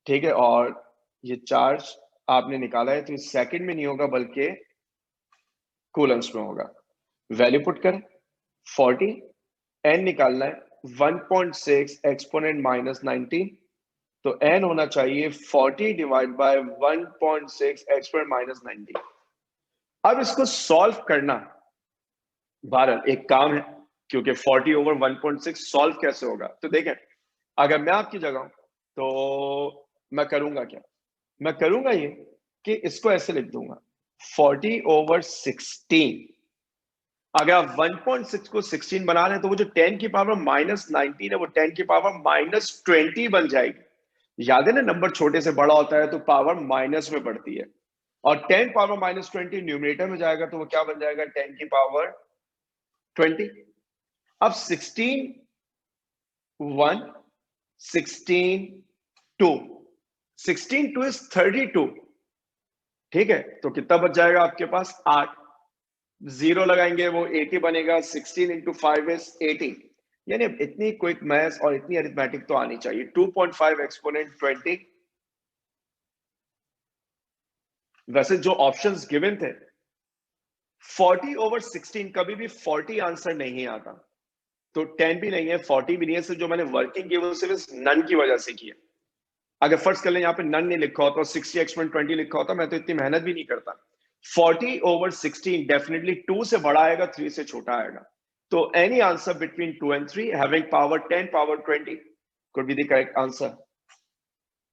ठीक है, और ये चार्ज आपने निकाला है तो इस सेकंड में नहीं होगा बल्कि कूलम्स में होगा। वैल्यू पुट कर 40, n निकालना है 1.6 एक्सपोनेंट -19, तो n होना चाहिए 40 डिवाइड बाय 1.6 एक्सपोनेंट -19। अब इसको सॉल्व करना बहरहाल एक काम है, क्योंकि 40/1.6 सॉल्व कैसे होगा। तो देखें, अगर मैं आपकी जगह हूं तो मैं करूंगा क्या, मैं करूंगा ये कि इसको ऐसे लिख दूंगा 40/16। अगर आप 1.6 को 16 बना रहे हैं तो वो जो 10 की पावर -19 है वो 10 की पावर -20 बन जाएगी। याद है ना, नंबर छोटे से बड़ा होता है तो पावर माइनस में बढ़ती है, और 10 पावर -20 न्यूमरेटर में जाएगा तो वो क्या बन जाएगा, 10 की पावर 20। अब 16 1, 16 2, 16 2 इज 32। ठीक है, तो कितना बच जाएगा आपके पास, 8। जीरो लगाएंगे वो 80 बनेगा। 16 इंटू 5 इज 80। यानी इतनी क्विक मैथ्स और इतनी अरिथमेटिक तो आनी चाहिए। 2.5 एक्सपोनेंट 20। वैसे जो ऑप्शंस गिवन थे 40/16, कभी भी 40 आंसर नहीं आता, तो 10 भी नहीं है, 40 भी नहीं है। सिर्फ जो मैंने वर्किंग की वो सिर्फ नन की वजह से की है। अगर फर्स्ट कर लें यहाँ पे नन नहीं लिखा होता, 60 एक्सपोनेंट 20 लिखा होता, मैं तो इतनी मेहनत भी नहीं करता। 40/16 डेफिनेटली 2 से बड़ा आएगा, 3 से छोटा आएगा। So any answer between 2 and 3 having power 10 power 20 could be the correct answer.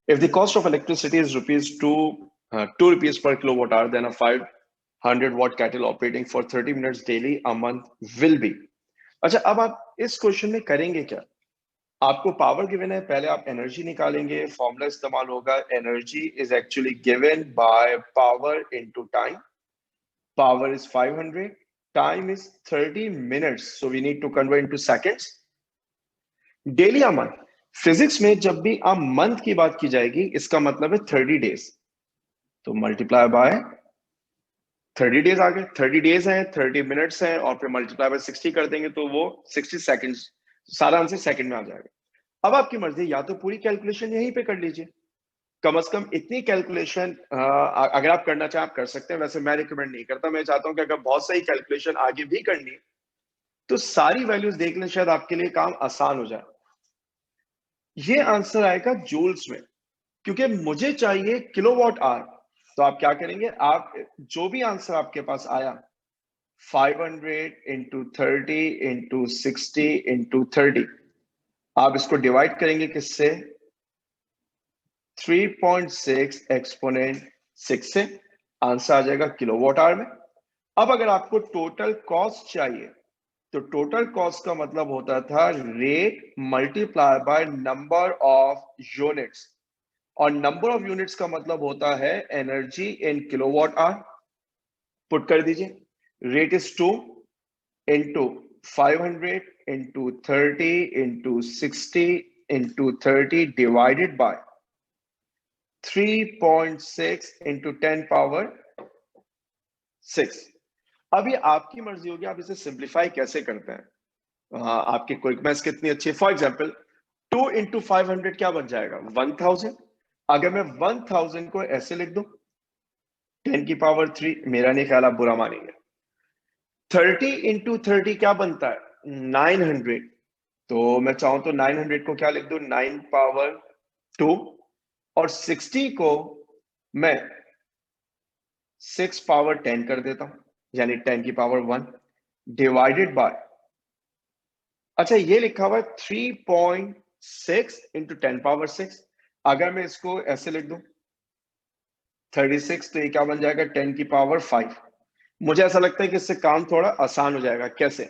If the cost of electricity is two rupees per kilowatt hour, then a 500 watt kettle operating for 30 minutes daily a month will be. अच्छा, अब आप इस question में करेंगे क्या, आपको power given है, पहले आप एनर्जी निकालेंगे, फॉर्मूला इस्तेमाल होगा। Energy is actually given by power into time. Power is 500, time is 30 minutes, so we need to convert into seconds. Daily a month, physics में जब भी a month की बात की जाएगी इसका मतलब है 30 डेज, तो मल्टीप्लाई बाय 30 डेज आ गए। 30 डेज हैं, 30 मिनट्स हैं, और फिर मल्टीप्लाई बाय 60 कर देंगे तो वो 60 सेकंड्स, सारा आंसर सेकंड में आ जाएगा। अब आपकी मर्जी, या तो पूरी कैलकुलेशन यहीं पे कर लीजिए, कम से कम इतनी कैलकुलेशन अगर आप करना चाहें आप कर सकते हैं, वैसे मैं रिकमेंड नहीं करता। मैं चाहता हूं कि अगर बहुत सही कैलकुलेशन आगे भी करनी है तो सारी वैल्यूज देख लें, शायद आपके लिए काम आसान हो जाए। ये आंसर आएगा जूल्स में, क्योंकि मुझे चाहिए किलोवाट आवर। तो आप क्या करेंगे, आप जो भी आंसर आपके पास आया 500 इंटू 30 इंटू 60 इंटू 30, आप इसको डिवाइड करेंगे किससे, 3.6 एक्सपोनेंट 6 से, आंसर आ जाएगा किलोवाट आवर में। अब अगर आपको टोटल कॉस्ट चाहिए तो टोटल कॉस्ट का मतलब होता था rate multiply by number of units, और नंबर ऑफ यूनिट्स का मतलब होता है energy in kilowatt hour. Put कर दीजिए, rate is 2 into 500 into 30 into 60 into 30 divided by 3.6 into 10 power 6। अब ये आपकी मर्जी होगी आप इसे सिंप्लीफाई कैसे करते हैं। हाँ, आपकी क्विक मैथ्स कितनी अच्छी है। फॉर एग्जाम्पल 2 इंटू 500 क्या बन जाएगा, 1000। अगर मैं 1000 को ऐसे लिख दूं 10 की पावर 3, मेरा नहीं ख्याल आप बुरा मानेंगे। 30 इंटू 30 क्या बनता है, 900। तो मैं चाहूं तो 900 को क्या लिख दूं, 9 पावर 2, और 60 को मैं 6 पावर 10 कर देता हूं, यानी 10 की पावर 1 डिवाइडेड बाय, अच्छा ये लिखा हुआ है 3.6 इंटू 10 पावर 6। अगर मैं इसको ऐसे लिख दूं 36, तो ये क्या बन जाएगा, 10 की पावर 5। मुझे ऐसा लगता है कि इससे काम थोड़ा आसान हो जाएगा। कैसे,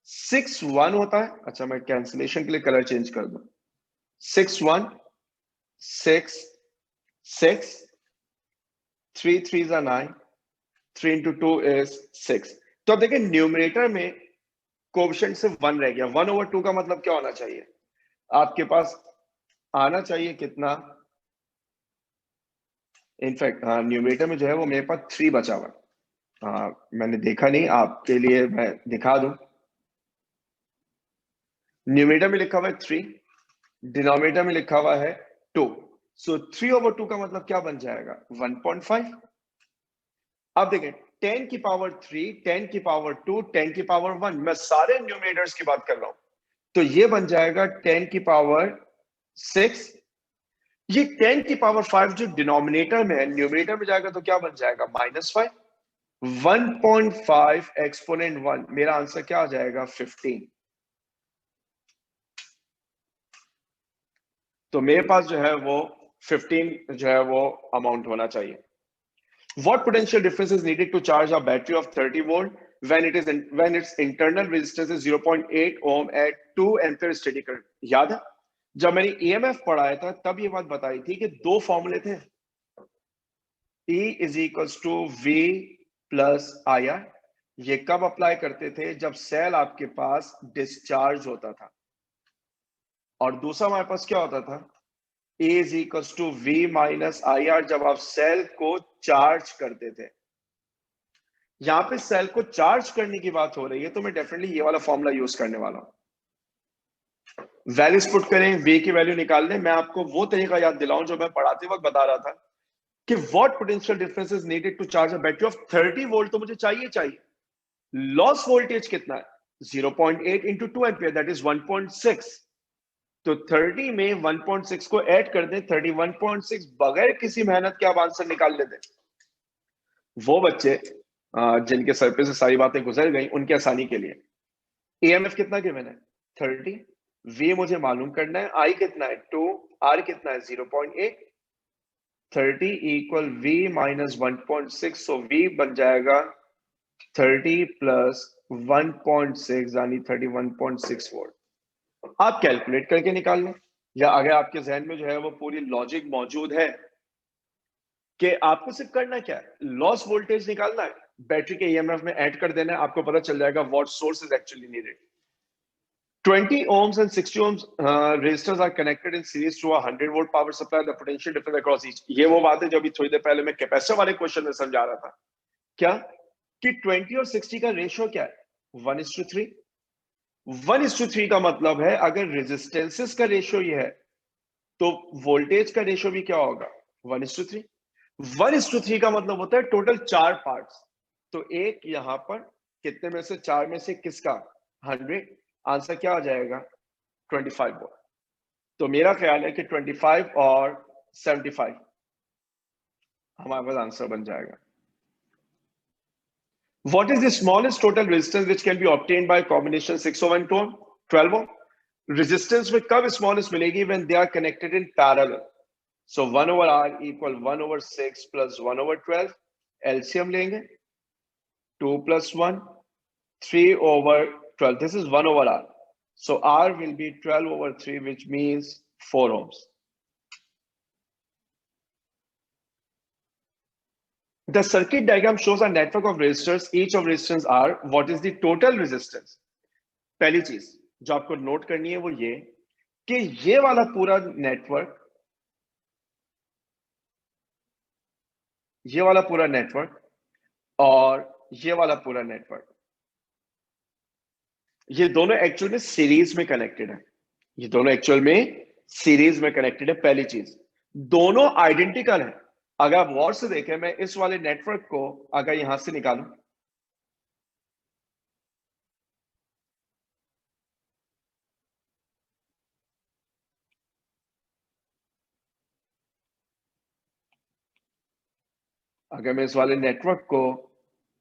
6 1 होता है, अच्छा मैं कैंसिलेशन के लिए कलर चेंज कर दूं, 6 1 6 6 3 3 9, 3 इंटू 2 इज 6। तो अब देखिए न्यूमरेटर में कोएफिशिएंट सिर्फ 1 रह गया, 1/2 का मतलब क्या होना चाहिए, आपके पास आना चाहिए कितना, इनफैक्ट हाँ न्यूमरेटर में जो है वो मेरे पास 3 बचा हुआ है। मैंने देखा नहीं, आपके लिए मैं दिखा दूं। न्यूमरेटर में लिखा हुआ है 3, डिनोमिनेटर में लिखा हुआ है 2। सो 3/2 का मतलब क्या बन जाएगा, 1.5। अब देखें 10 की पावर 3, 10 की पावर 2, 10 की पावर 1, मैं सारे न्यूमरेटर्स की बात कर रहा हूं, तो ये बन जाएगा 10 की पावर 6। ये 10 की पावर 5 जो डिनोमिनेटर में है, न्यूमरेटर में जाएगा तो क्या बन जाएगा, -5। 1.5 एक्सपोनेंट 1, मेरा आंसर क्या आ जाएगा, 15। तो मेरे पास जो है वो 15 जो है वो अमाउंट होना चाहिए। What potential difference is needed to charge a battery of 30 volt when its internal resistance is 0.8 ohm at 2 ampere steady current? याद है जब मैंने EMF पढ़ाया था तब ये बात बताई थी कि दो फॉर्मूले थे, E is equals to V plus IR। ये कब अप्लाई करते थे, जब सेल आपके पास डिस्चार्ज होता था, और दूसरा हमारे पास क्या होता था, A is equals to V minus IR, जब आप सेल को चार्ज करते थे। यहां पे सेल को चार्ज करने की बात हो रही है तो मैं डेफिनेटली ये वाला फॉर्मूला यूज करने वाला हूं। वैल्यूज पुट करें, वी की वैल्यू निकाल लें। मैं आपको वो तरीका याद दिलाऊं जो मैं पढ़ाते वक्त बता रहा था कि what potential difference is needed to charge a battery of 30 volt, तो मुझे चाहिए लॉस वोल्टेज कितना है, 0.8 इंटू 2 एम्पियर, दैट इज 1.6। तो 30 में 1.6 को ऐड कर दें, 31.6, बगैर किसी मेहनत के आप आंसर निकाल लेते। वो बच्चे जिनके सर पे से सारी बातें गुजर गई उनकी आसानी के लिए, EMF कितना गिवन है, 30, V मुझे मालूम करना है, I कितना है 2, R कितना है 0.8, 30 इक्वल V माइनस 1.6, सो V बन जाएगा 30 प्लस 1.6 यानी 31.6 वोल्ट। आप कैलकुलेट करके निकाल लें, या अगर आपके जहन में जो है वो पूरी लॉजिक मौजूद है कि आपको सिर्फ करना क्या है, लॉस वोल्टेज निकालना है, बैटरी के EMF में ऐड कर देना है, आपको पता चल जाएगा what source is actually needed. 20 ohms and 60 ohms resistors are connected in series to a 100 volt power supply. The potential difference across each, ये वो बात है जो अभी थोड़ी देर पहले मैं कैपेसिटर वाले क्वेश्चन में समझा रहा था। क्या कि 20 और 60 का रेशियो क्या है, 1:3। 1:3 का मतलब है अगर रेजिस्टेंसेस का रेशियो ये है तो वोल्टेज का रेशियो भी क्या होगा 1:3। 1:3 का मतलब होता है टोटल 4 पार्ट्स। तो एक यहां पर कितने में से 4 में से किसका 100, आंसर क्या आ जाएगा 25 वोल्ट। तो मेरा ख्याल है कि 25 और 75 हमारे पास आंसर बन जाएगा। What is the smallest total resistance which can be obtained by combination 6 ohm and 12 ohm? Resistance में कब smallest मिलेगी when they are connected in parallel? So 1 over R equal 1 over 6 plus 1 over 12. LCM लेंगे 2 plus 1, 3 over 12. This is 1 over R. So R will be 12 over 3, which means 4 ohms. The circuit diagram shows a network of resistors. Each of resistors are. What is the total resistance? पहली चीज जो आपको note करनी है वो ये कि ये वाला पूरा नेटवर्क, ये वाला पूरा नेटवर्क और ये वाला पूरा नेटवर्क, ये दोनों एक्चुअल में सीरीज में कनेक्टेड है। ये दोनों एक्चुअल में सीरीज में कनेक्टेड है। पहली चीज, दोनों आइडेंटिकल है। अगर आप गौर से देखें, मैं इस वाले नेटवर्क को अगर यहां से निकालूं, अगर मैं इस वाले नेटवर्क को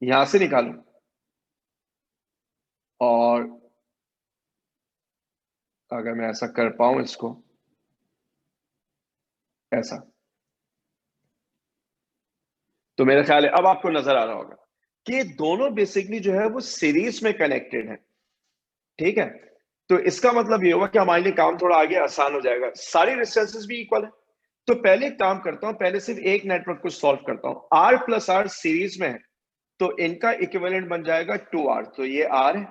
यहां से निकालूं और अगर मैं ऐसा कर पाऊं, इसको ऐसा, तो मेरा ख्याल है अब आपको नजर आ रहा होगा कि दोनों बेसिकली जो है वो सीरीज में कनेक्टेड है। ठीक है, तो इसका मतलब ये होगा कि हमारे लिए काम थोड़ा आगे आसान हो जाएगा। सारी रेजिस्टेंसेस भी इक्वल है। तो पहले एक काम करता हूं, पहले सिर्फ एक नेटवर्क को सॉल्व करता हूं। R प्लस R सीरीज में है तो इनका इक्विवेलेंट बन जाएगा 2R। तो ये R है,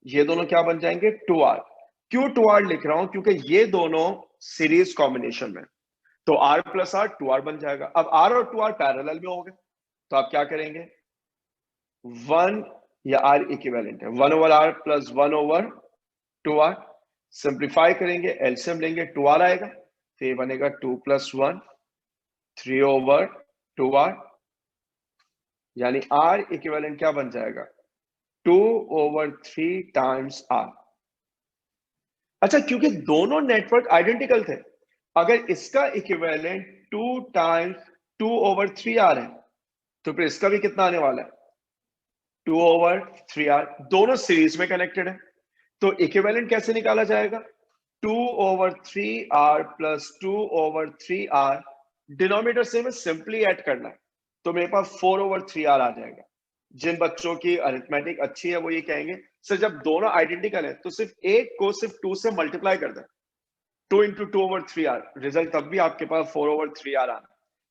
ये दोनों क्या बन जाएंगे 2R। क्यों 2R लिख रहा हूं? क्योंकि ये दोनों सीरीज कॉम्बिनेशन में, तो R प्लस R 2R बन जाएगा। अब R और 2R पैरेलल में हो गए, तो आप क्या करेंगे 1 या R इक्विवेलेंट है 1 over R plus 1 over 2R। Simplify करेंगे, एलसीएम लेंगे, 2R आएगा, तो ये बनेगा 2 प्लस 1 3 ओवर 2R, यानी R इक्विवेलेंट क्या बन जाएगा 2 ओवर 3 टाइम्स R। अच्छा, क्योंकि दोनों नेटवर्क आइडेंटिकल थे, अगर इसका इक्विवेलेंट 2 टाइम्स 2 ओवर 3R है तो फिर इसका भी कितना आने वाला है 2 ओवर 3R। दोनों सीरीज में कनेक्टेड है, तो इक्विवेलेंट कैसे निकाला जाएगा 2 over 3R plus 2 over 3R। Denominator से में सिंपली ऐड करना है, तो मेरे पास 4 ओवर 3R आ जाएगा। जिन बच्चों की अरिथमेटिक अच्छी है वो ये कहेंगे सर जब दोनों आइडेंटिकल है तो सिर्फ एक को सिर्फ 2 से मल्टीप्लाई कर दें, 2 इंटू 2 ओवर 3R, रिजल्ट तब भी आपके पास 4 ओवर 3R आना।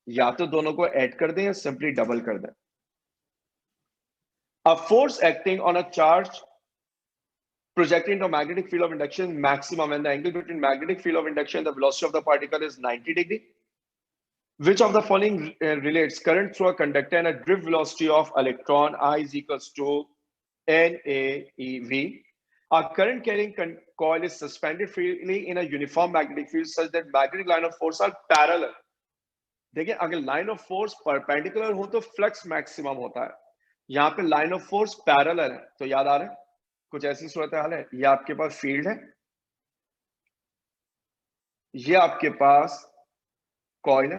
या तो दोनों को ऐड कर दें या सिंपली डबल कर दें। A force acting on a charge projected into a magnetic field of induction maximum when the angle between magnetic field of induction and the velocity of the particle is 90 degree. Which of the following relates current through a conductor and a drift velocity of electron I is equals to NaEV? A current carrying coil is suspended freely in a uniform magnetic field such that magnetic line of force are parallel. देखिए, अगर line of force perpendicular हो तो flux maximum होता है। यहाँ पे line of force parallel है, तो याद आ रहा है कुछ ऐसी सूरत हाल है। ये आपके पास फील्ड है, ये आपके पास कॉइल है।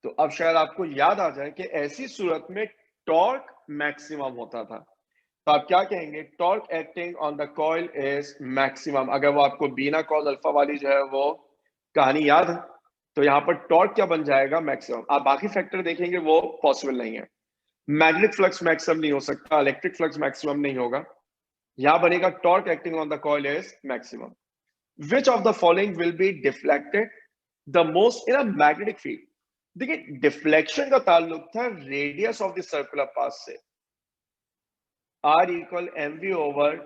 तो अब शायद आपको याद आ जाए कि ऐसी सूरत में टॉर्क मैक्सिमम होता था, तो आप क्या कहेंगे torque acting on the coil is maximum. अगर वो आपको बीना कॉज अल्फा वाली जो है वो कहानी याद है, तो यहाँ पर टॉर्क क्या बन जाएगा मैक्सिमम। आप बाकी फैक्टर देखेंगे वो पॉसिबल नहीं है। मैग्नेटिक फ्लक्स मैक्सिमम नहीं हो सकता, इलेक्ट्रिक फ्लक्स मैक्सिमम नहीं होगा। यहां बनेगा torque acting on the coil is maximum. Which of the following will be deflected the most in a magnetic field? देखिए, डिफ्लेक्शन का ताल्लुक था radius of the circular path से, R equal mv over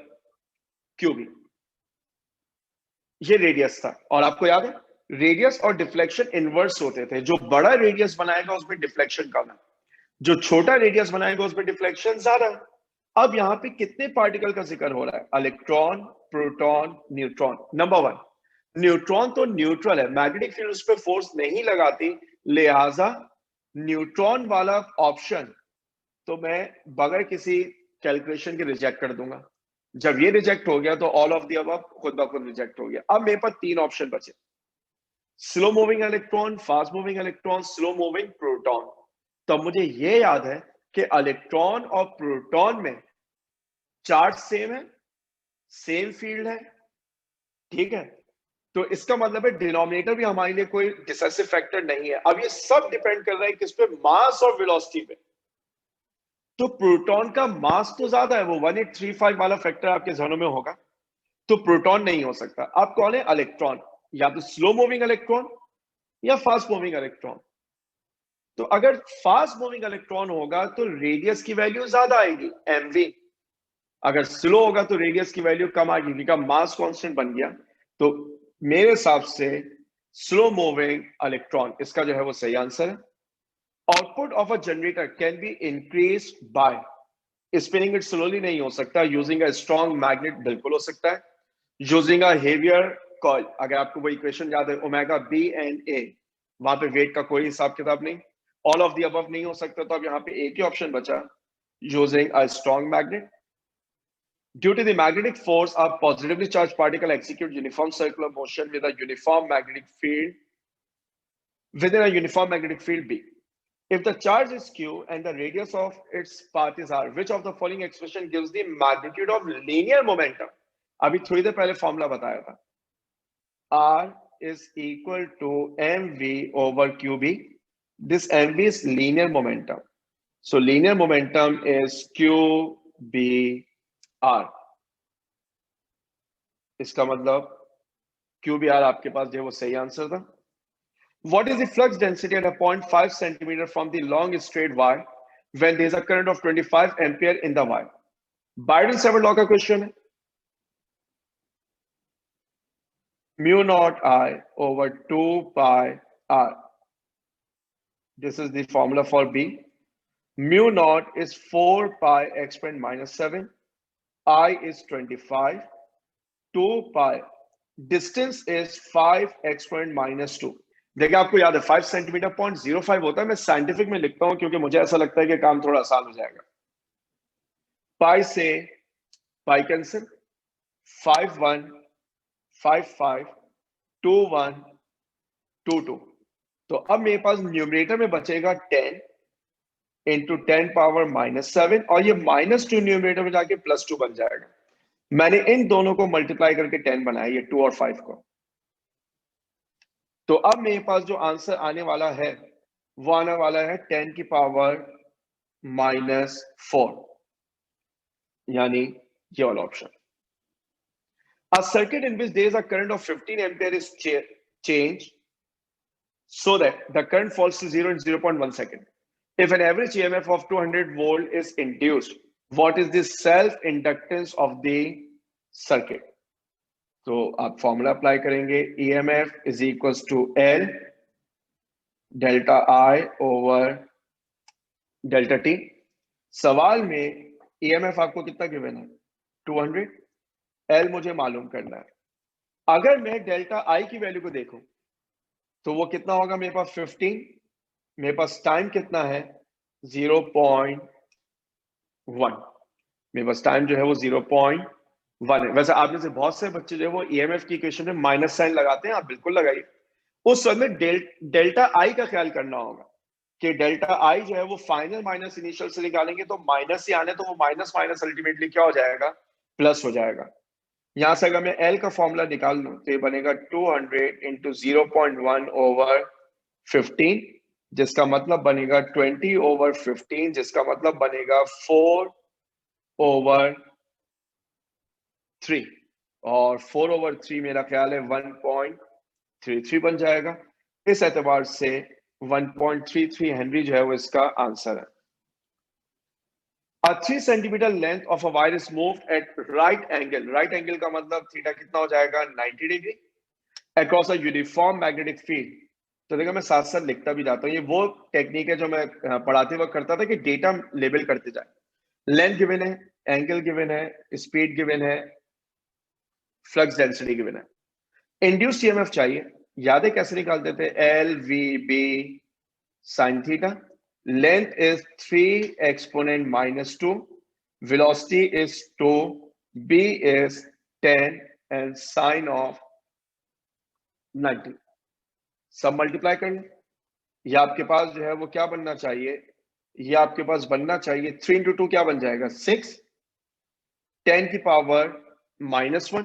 QB, ये radius था। और आपको याद है रेडियस और डिफ्लेक्शन इनवर्स होते थे। जो बड़ा रेडियस बनाएगा उसमें डिफ्लेक्शन कम है, जो छोटा रेडियस बनाएगा उसमें डिफ्लेक्शन ज्यादा है। अब यहाँ पे कितने पार्टिकल का जिक्र हो रहा है? Electron, proton, neutron. Number one, neutron तो न्यूट्रल है, मैग्नेटिक फील्ड उस पर फोर्स नहीं लगाती, लिहाजा न्यूट्रॉन वाला ऑप्शन तो मैं बगैर किसी कैलकुलेशन के रिजेक्ट कर दूंगा। जब ये रिजेक्ट हो गया तो ऑल ऑफ द अबव खुद ब खुद रिजेक्ट हो गया। अब मेरे पास तीन ऑप्शन बचे, slow moving electron, fast moving electron, slow moving proton. तो मुझे ये याद है कि इलेक्ट्रॉन और प्रोटॉन में चार्ज सेम है, सेम फील्ड है, ठीक है। तो इसका मतलब है डिनोमिनेटर भी हमारे लिए कोई डिसेसिव फैक्टर नहीं है। अब ये सब डिपेंड कर रहा है किस पे, मास और वेलोसिटी पे। तो प्रोटॉन का मास तो ज्यादा है, वो 1835 वाला फैक्टर आपके जहनों में होगा, तो प्रोटॉन नहीं हो सकता। अब कौन है? इलेक्ट्रॉन, या तो स्लो मूविंग इलेक्ट्रॉन या फास्ट मूविंग इलेक्ट्रॉन। तो अगर फास्ट मूविंग इलेक्ट्रॉन होगा तो रेडियस की वैल्यू ज्यादा आएगी, mv। अगर स्लो होगा तो रेडियस की वैल्यू कम आएगी, क्योंकि मास कांस्टेंट बन गया। तो मेरे हिसाब से स्लो मूविंग इलेक्ट्रॉन इसका जो है वो सही आंसर है। Output of a generator can be increase by spinning it slowly, नहीं हो सकता। यूजिंग अ स्ट्रॉन्ग मैग्नेट बिल्कुल हो सकता है। यूजिंग अ हेवियर कॉइल, अगर आपको वो इक्वेशन याद है, ओमेगा बी एंड ए, वहां पे वेट का कोई हिसाब किताब नहीं। ऑल ऑफ द अबव नहीं हो सकता, तो अब यहाँ पे एक ही ऑप्शन बचा, using a strong magnet. Due to the magnetic force, a positively charged particle executes uniform circular motion with a uniform magnetic field within a uniform magnetic field B. If the charge is q and the radius of its path is r, which of the following expression gives the magnitude of linear momentum? अभी थोड़ी देर पहले formula बताया था, r is equal to mv over qb. This mv is linear momentum, so linear momentum is qbr. इसका मतलब QBR आपके पास जो है वो सही आंसर था। What is the flux density at a point 5 centimeter from the long straight wire when there is a current of 25 ampere in the wire? Biden-Savart law का question है। Mu naught I over 2 pi R. This is the formula for B. Mu naught is 4 pi exponent minus 7. I is 25. 2 pi. Distance is 5 exponent minus 2. देखिए आपको याद है 5 centimetre 0.05 होता है। मैं scientific में लिखता हूं क्योंकि मुझे ऐसा लगता है कि काम थोड़ा आसान हो जाएगा। पाई से पाई कैंसिल, 5 1 5 5 2 1 2 2। तो अब मेरे पास न्यूमरेटर में बचेगा 10 इंटू 10 पावर माइनस 7, और ये माइनस 2 न्यूमरेटर में जाके प्लस 2 बन जाएगा। मैंने इन दोनों को मल्टीप्लाई करके 10 बनाया, ये 2 और 5 को। तो अब मेरे पास जो आंसर आने वाला है वो आने वाला है 10 की पावर -4, यानी ये वाला option. A circuit in which there is a current of 15 ampere is changed so that the current falls to 0 in 0.1 second. If an average EMF of 200 volt is induced, what is the self-inductance of the circuit? तो आप formula apply करेंगे, EMF is equals to L delta I over delta T। सवाल में EMF आपको कितना given है? 200। L मुझे मालूम करना है। अगर मैं डेल्टा I की वैल्यू को देखूं तो वो कितना होगा मेरे पास? 15। मेरे पास टाइम कितना है? 0.1। मेरे पास टाइम जो है वो 0.1 है। वैसे आप में से बहुत से बच्चे जो है वो EMF की इक्वेशन में माइनस साइन लगाते हैं, आप बिल्कुल लगाइए। उस समय डेल्टा आई का ख्याल करना होगा कि डेल्टा आई जो है वो फाइनल माइनस इनिशियल से निकालेंगे तो माइनस ही आने, तो वो माइनस माइनस अल्टीमेटली क्या हो जाएगा? प्लस हो जाएगा। यहां से अगर मैं एल का फॉर्मूला निकाल लूं तो ये बनेगा 200 इंटू 0.1 ओवर 15, जिसका मतलब बनेगा 20 ओवर 15, जिसका मतलब बनेगा 4 ओवर 3, और 4 ओवर 3 मेरा ख्याल है 1.33 बन जाएगा। इस एतबार से 1.33 हेनरी जो है वो इसका आंसर है। A 3 centimeter length of a wire is moved at right angle. Right angle का मतलब थीटा कितना हो जाएगा? 90 degree. Across a uniform magnetic field. तो देखो मैं साथ साथ लिखता भी जाता हूँ। ये वो टेक्निक है जो मैं पढ़ाते वक्त करता था कि डेटा लेबल करते जाए। लेंथ गिवन है एंगल गिवन है, स्पीड गिवन है, फ्लक्स डेंसिटी गिवन है, इंड्यूस्ड ईएमएफ चाहिए। यादें कैसे निकालते थे? L V B sin theta, length is 3 exponent minus 2, velocity is 2, b is 10 and sine of 90। सब मल्टीप्लाई कर लें, ये आपके पास जो है वो क्या बनना चाहिए, ये आपके पास बनना चाहिए 3 इंटू 2 क्या बन जाएगा 6, 10 की पावर -1।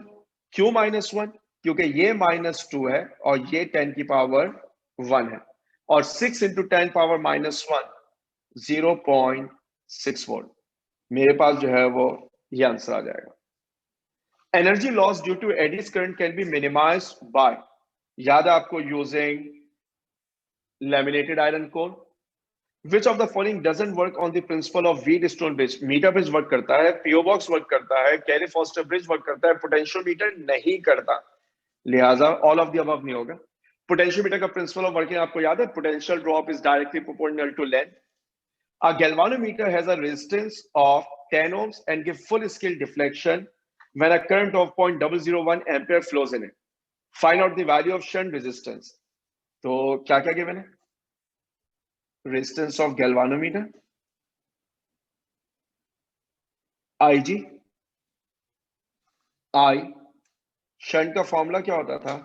क्यों -1? क्योंकि ये -2 है और ये 10 की पावर 1 है, और 6 इंटू 10 पावर -1 0.64। मेरे पास जो है वो ये आंसर आ जाएगा। Energy loss due to eddies current can be minimised by, याद है आपको, using laminated iron core. Which of the following doesn't work on the principle of Wheatstone bridge? Metre bridge work करता है, पीओ बॉक्स वर्क करता है, carry foster bridge work करता है, potentiometer नहीं करता, लिहाजा ऑल ऑफ द अबव नहीं होगा। पोटेंशियोमीटर का प्रिंसिपल ऑफ वर्किंग आपको याद है, potential drop is directly proportional to length. A galvanometer has a resistance of 10 ohms and give full scale deflection when a current of 0.001 ampere flows in it. Find out the value of shunt resistance. तो क्या क्या given है? Resistance of galvanometer, IG, I, shunt का formula क्या होता था?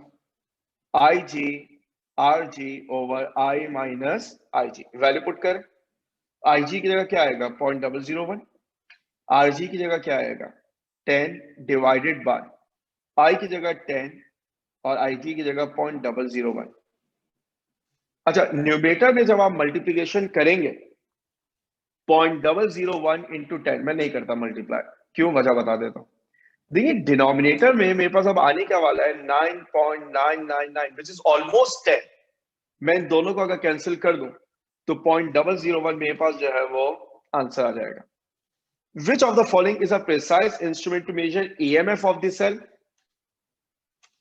IG RG over I minus IG। Value put कर, IG की जगह क्या आएगा 0.001, RG की जगह क्या आएगा 10 डिवाइडेड बाय I की जगह 10 और IG की जगह 0.001। अच्छा, न्यूमेरेटर में जब आप मल्टीप्लिकेशन करेंगे 0.001 इंटू 10, मैं नहीं करता मल्टीप्लाई, क्यों, वजह बता देता हूं। देखिए डिनोमिनेटर में मेरे पास अब आने क्या वाला है 9.999 विच इज ऑलमोस्ट 10। मैं इन दोनों को अगर कैंसिल कर दूं तो 0.001 मेरे पास जो है वो आंसर आ जाएगा। Which of the following is a precise instrument to measure EMF of the cell?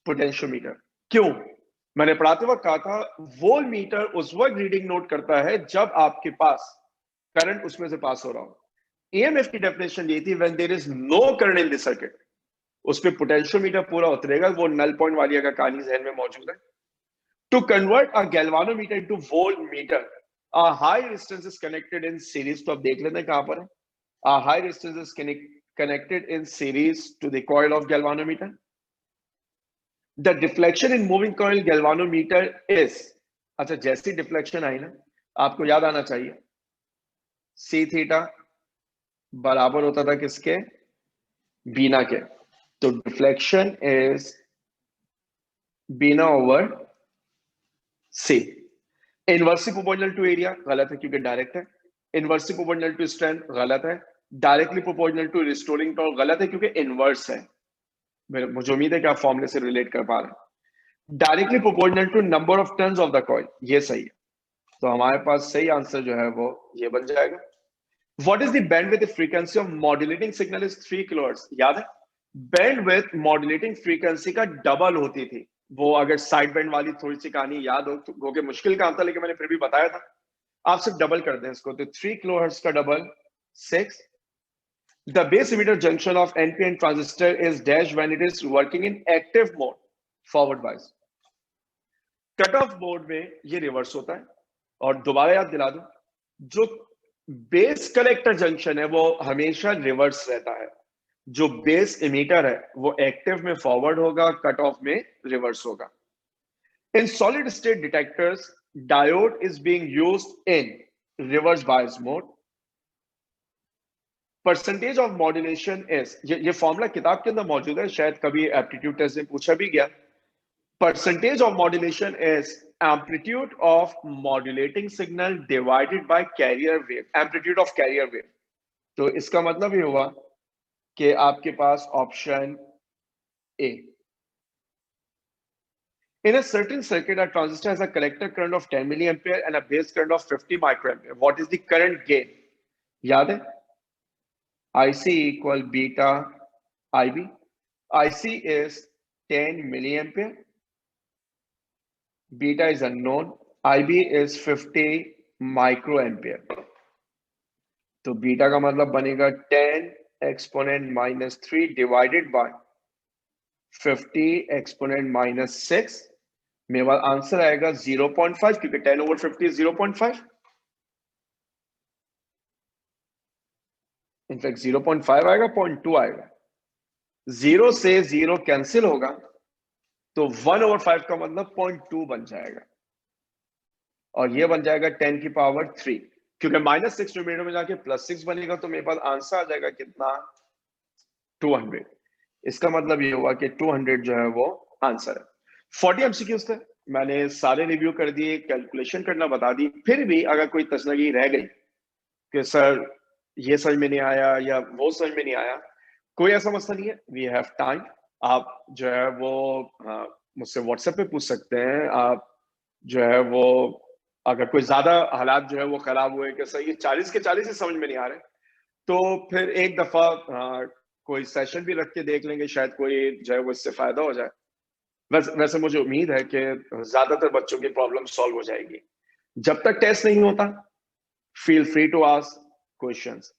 Potentiometer। क्यों? मैंने पढ़ाते वक्त कहा था वोल्ट मीटर उस वक्त रीडिंग नोट करता है जब आपके पास करंट उसमें से पास हो रहा हो। EMF की डेफिनेशन ये थी when there is no current in the circuit, उस पे पोटेंशियोमीटर पूरा उतरेगा, वो नल पॉइंट वाली अगर कहानी जहन में मौजूद है। To convert a galvanometer into voltmeter, a high resistance is connected in series। तो अब देख लेते हैं कहां पर है। A high resistance is connected in series to the coil of galvanometer. The deflection in moving coil galvanometer is, अच्छा जैसी डिफ्लेक्शन आई ना आपको याद आना चाहिए, सी थीटा बराबर होता था किसके, बीना के। तो deflection is BNA over C. Inversely proportional to area गलत है क्योंकि डायरेक्ट है। इनवर्सली प्रोपोर्शनल टू स्ट्रेंथ गलत है। Directly proportional to restoring torque गलत है क्योंकि इनवर्स है। मुझे उम्मीद है कि आप फॉर्मूले से रिलेट कर पा रहे हैं। Directly proportional to number of turns of the coil, ये सही है। तो हमारे पास सही आंसर जो है वो ये बन जाएगा। What is the bandwidth frequency of modulating signal is 3 kilohertz? याद है बैंडविड्थ मॉड्यूलेटिंग फ्रीक्वेंसी का डबल होती थी। वो अगर साइड बैंड वाली थोड़ी सी कहानी याद हो तो के मुश्किल काम था, लेकिन मैंने फिर भी बताया था। आप सिर्फ डबल कर दें इसको, तो 3 किलोहर्ट्ज का double 6। The base emitter junction of NPN transistor is dash when it is working in active mode, forward bias। Cut off mode में ये रिवर्स होता है। और दोबारा याद दिला दूं, जो बेस कलेक्टर जंक्शन है वो हमेशा रिवर्स रहता है। जो बेस इमीटर है वो एक्टिव में फॉरवर्ड होगा, कट ऑफ में रिवर्स होगा। In solid state detectors diode is being used in reverse bias mode. Percentage of modulation is, ये फॉर्मूला किताब के अंदर मौजूद है, शायद कभी एप्टीट्यूड टेस्ट में पूछा भी गया। Percentage of modulation is amplitude of modulating signal divided by carrier wave, amplitude of carrier wave. तो इसका मतलब ये हुआ कि आपके पास option A. In a certain circuit, a transistor has a collector current of 10 milliampere and a base current of 50 microampere. What is the current gain? याद है? IC equal beta IB. IC is 10 milliampere. Beta is unknown. IB is 50 microampere. तो beta का मतलब बनेगा 10 exponent -3 divided by 50 exponent -6, मेरे पास answer आएगा 0.5, क्योंकि 10/50 is 0.5। In fact 0.5 आएगा, 0.2 आएगा। 0 से 0 कैंसिल होगा, तो 1/5 का मतलब 0.2 बन जाएगा, और ये बन जाएगा 10 की पावर 3, क्योंकि -6 न्यूमरेटर में जाके +6 बनेगा, तो मेरे पास आंसर आ जाएगा कितना, 200। इसका मतलब ये हुआ कि 200 जो है वो आंसर है। 40 एमसीक्यूज थे, मैंने सारे रिव्यू कर दिए, कैलकुलेशन करना बता दी। फिर भी अगर कोई तशनगी रह गई कि सर ये समझ में नहीं आया या वो समझ में नहीं आया, कोई ऐसा मसला नहीं है, वी हैव टाइम। आप जो है वो मुझसे व्हाट्सएप पे पूछ सकते हैं। आप जो है वो, अगर कोई ज्यादा हालात जो है वो खराब हुए कि सर ये 40 के 40 ही समझ में नहीं आ रहे, तो फिर एक दफा कोई सेशन भी रख के देख लेंगे, शायद कोई जो है वो इससे फायदा हो जाए। वैसे मुझे उम्मीद है कि ज्यादातर बच्चों की प्रॉब्लम सॉल्व हो जाएगी। जब तक टेस्ट नहीं होता, feel free to ask questions.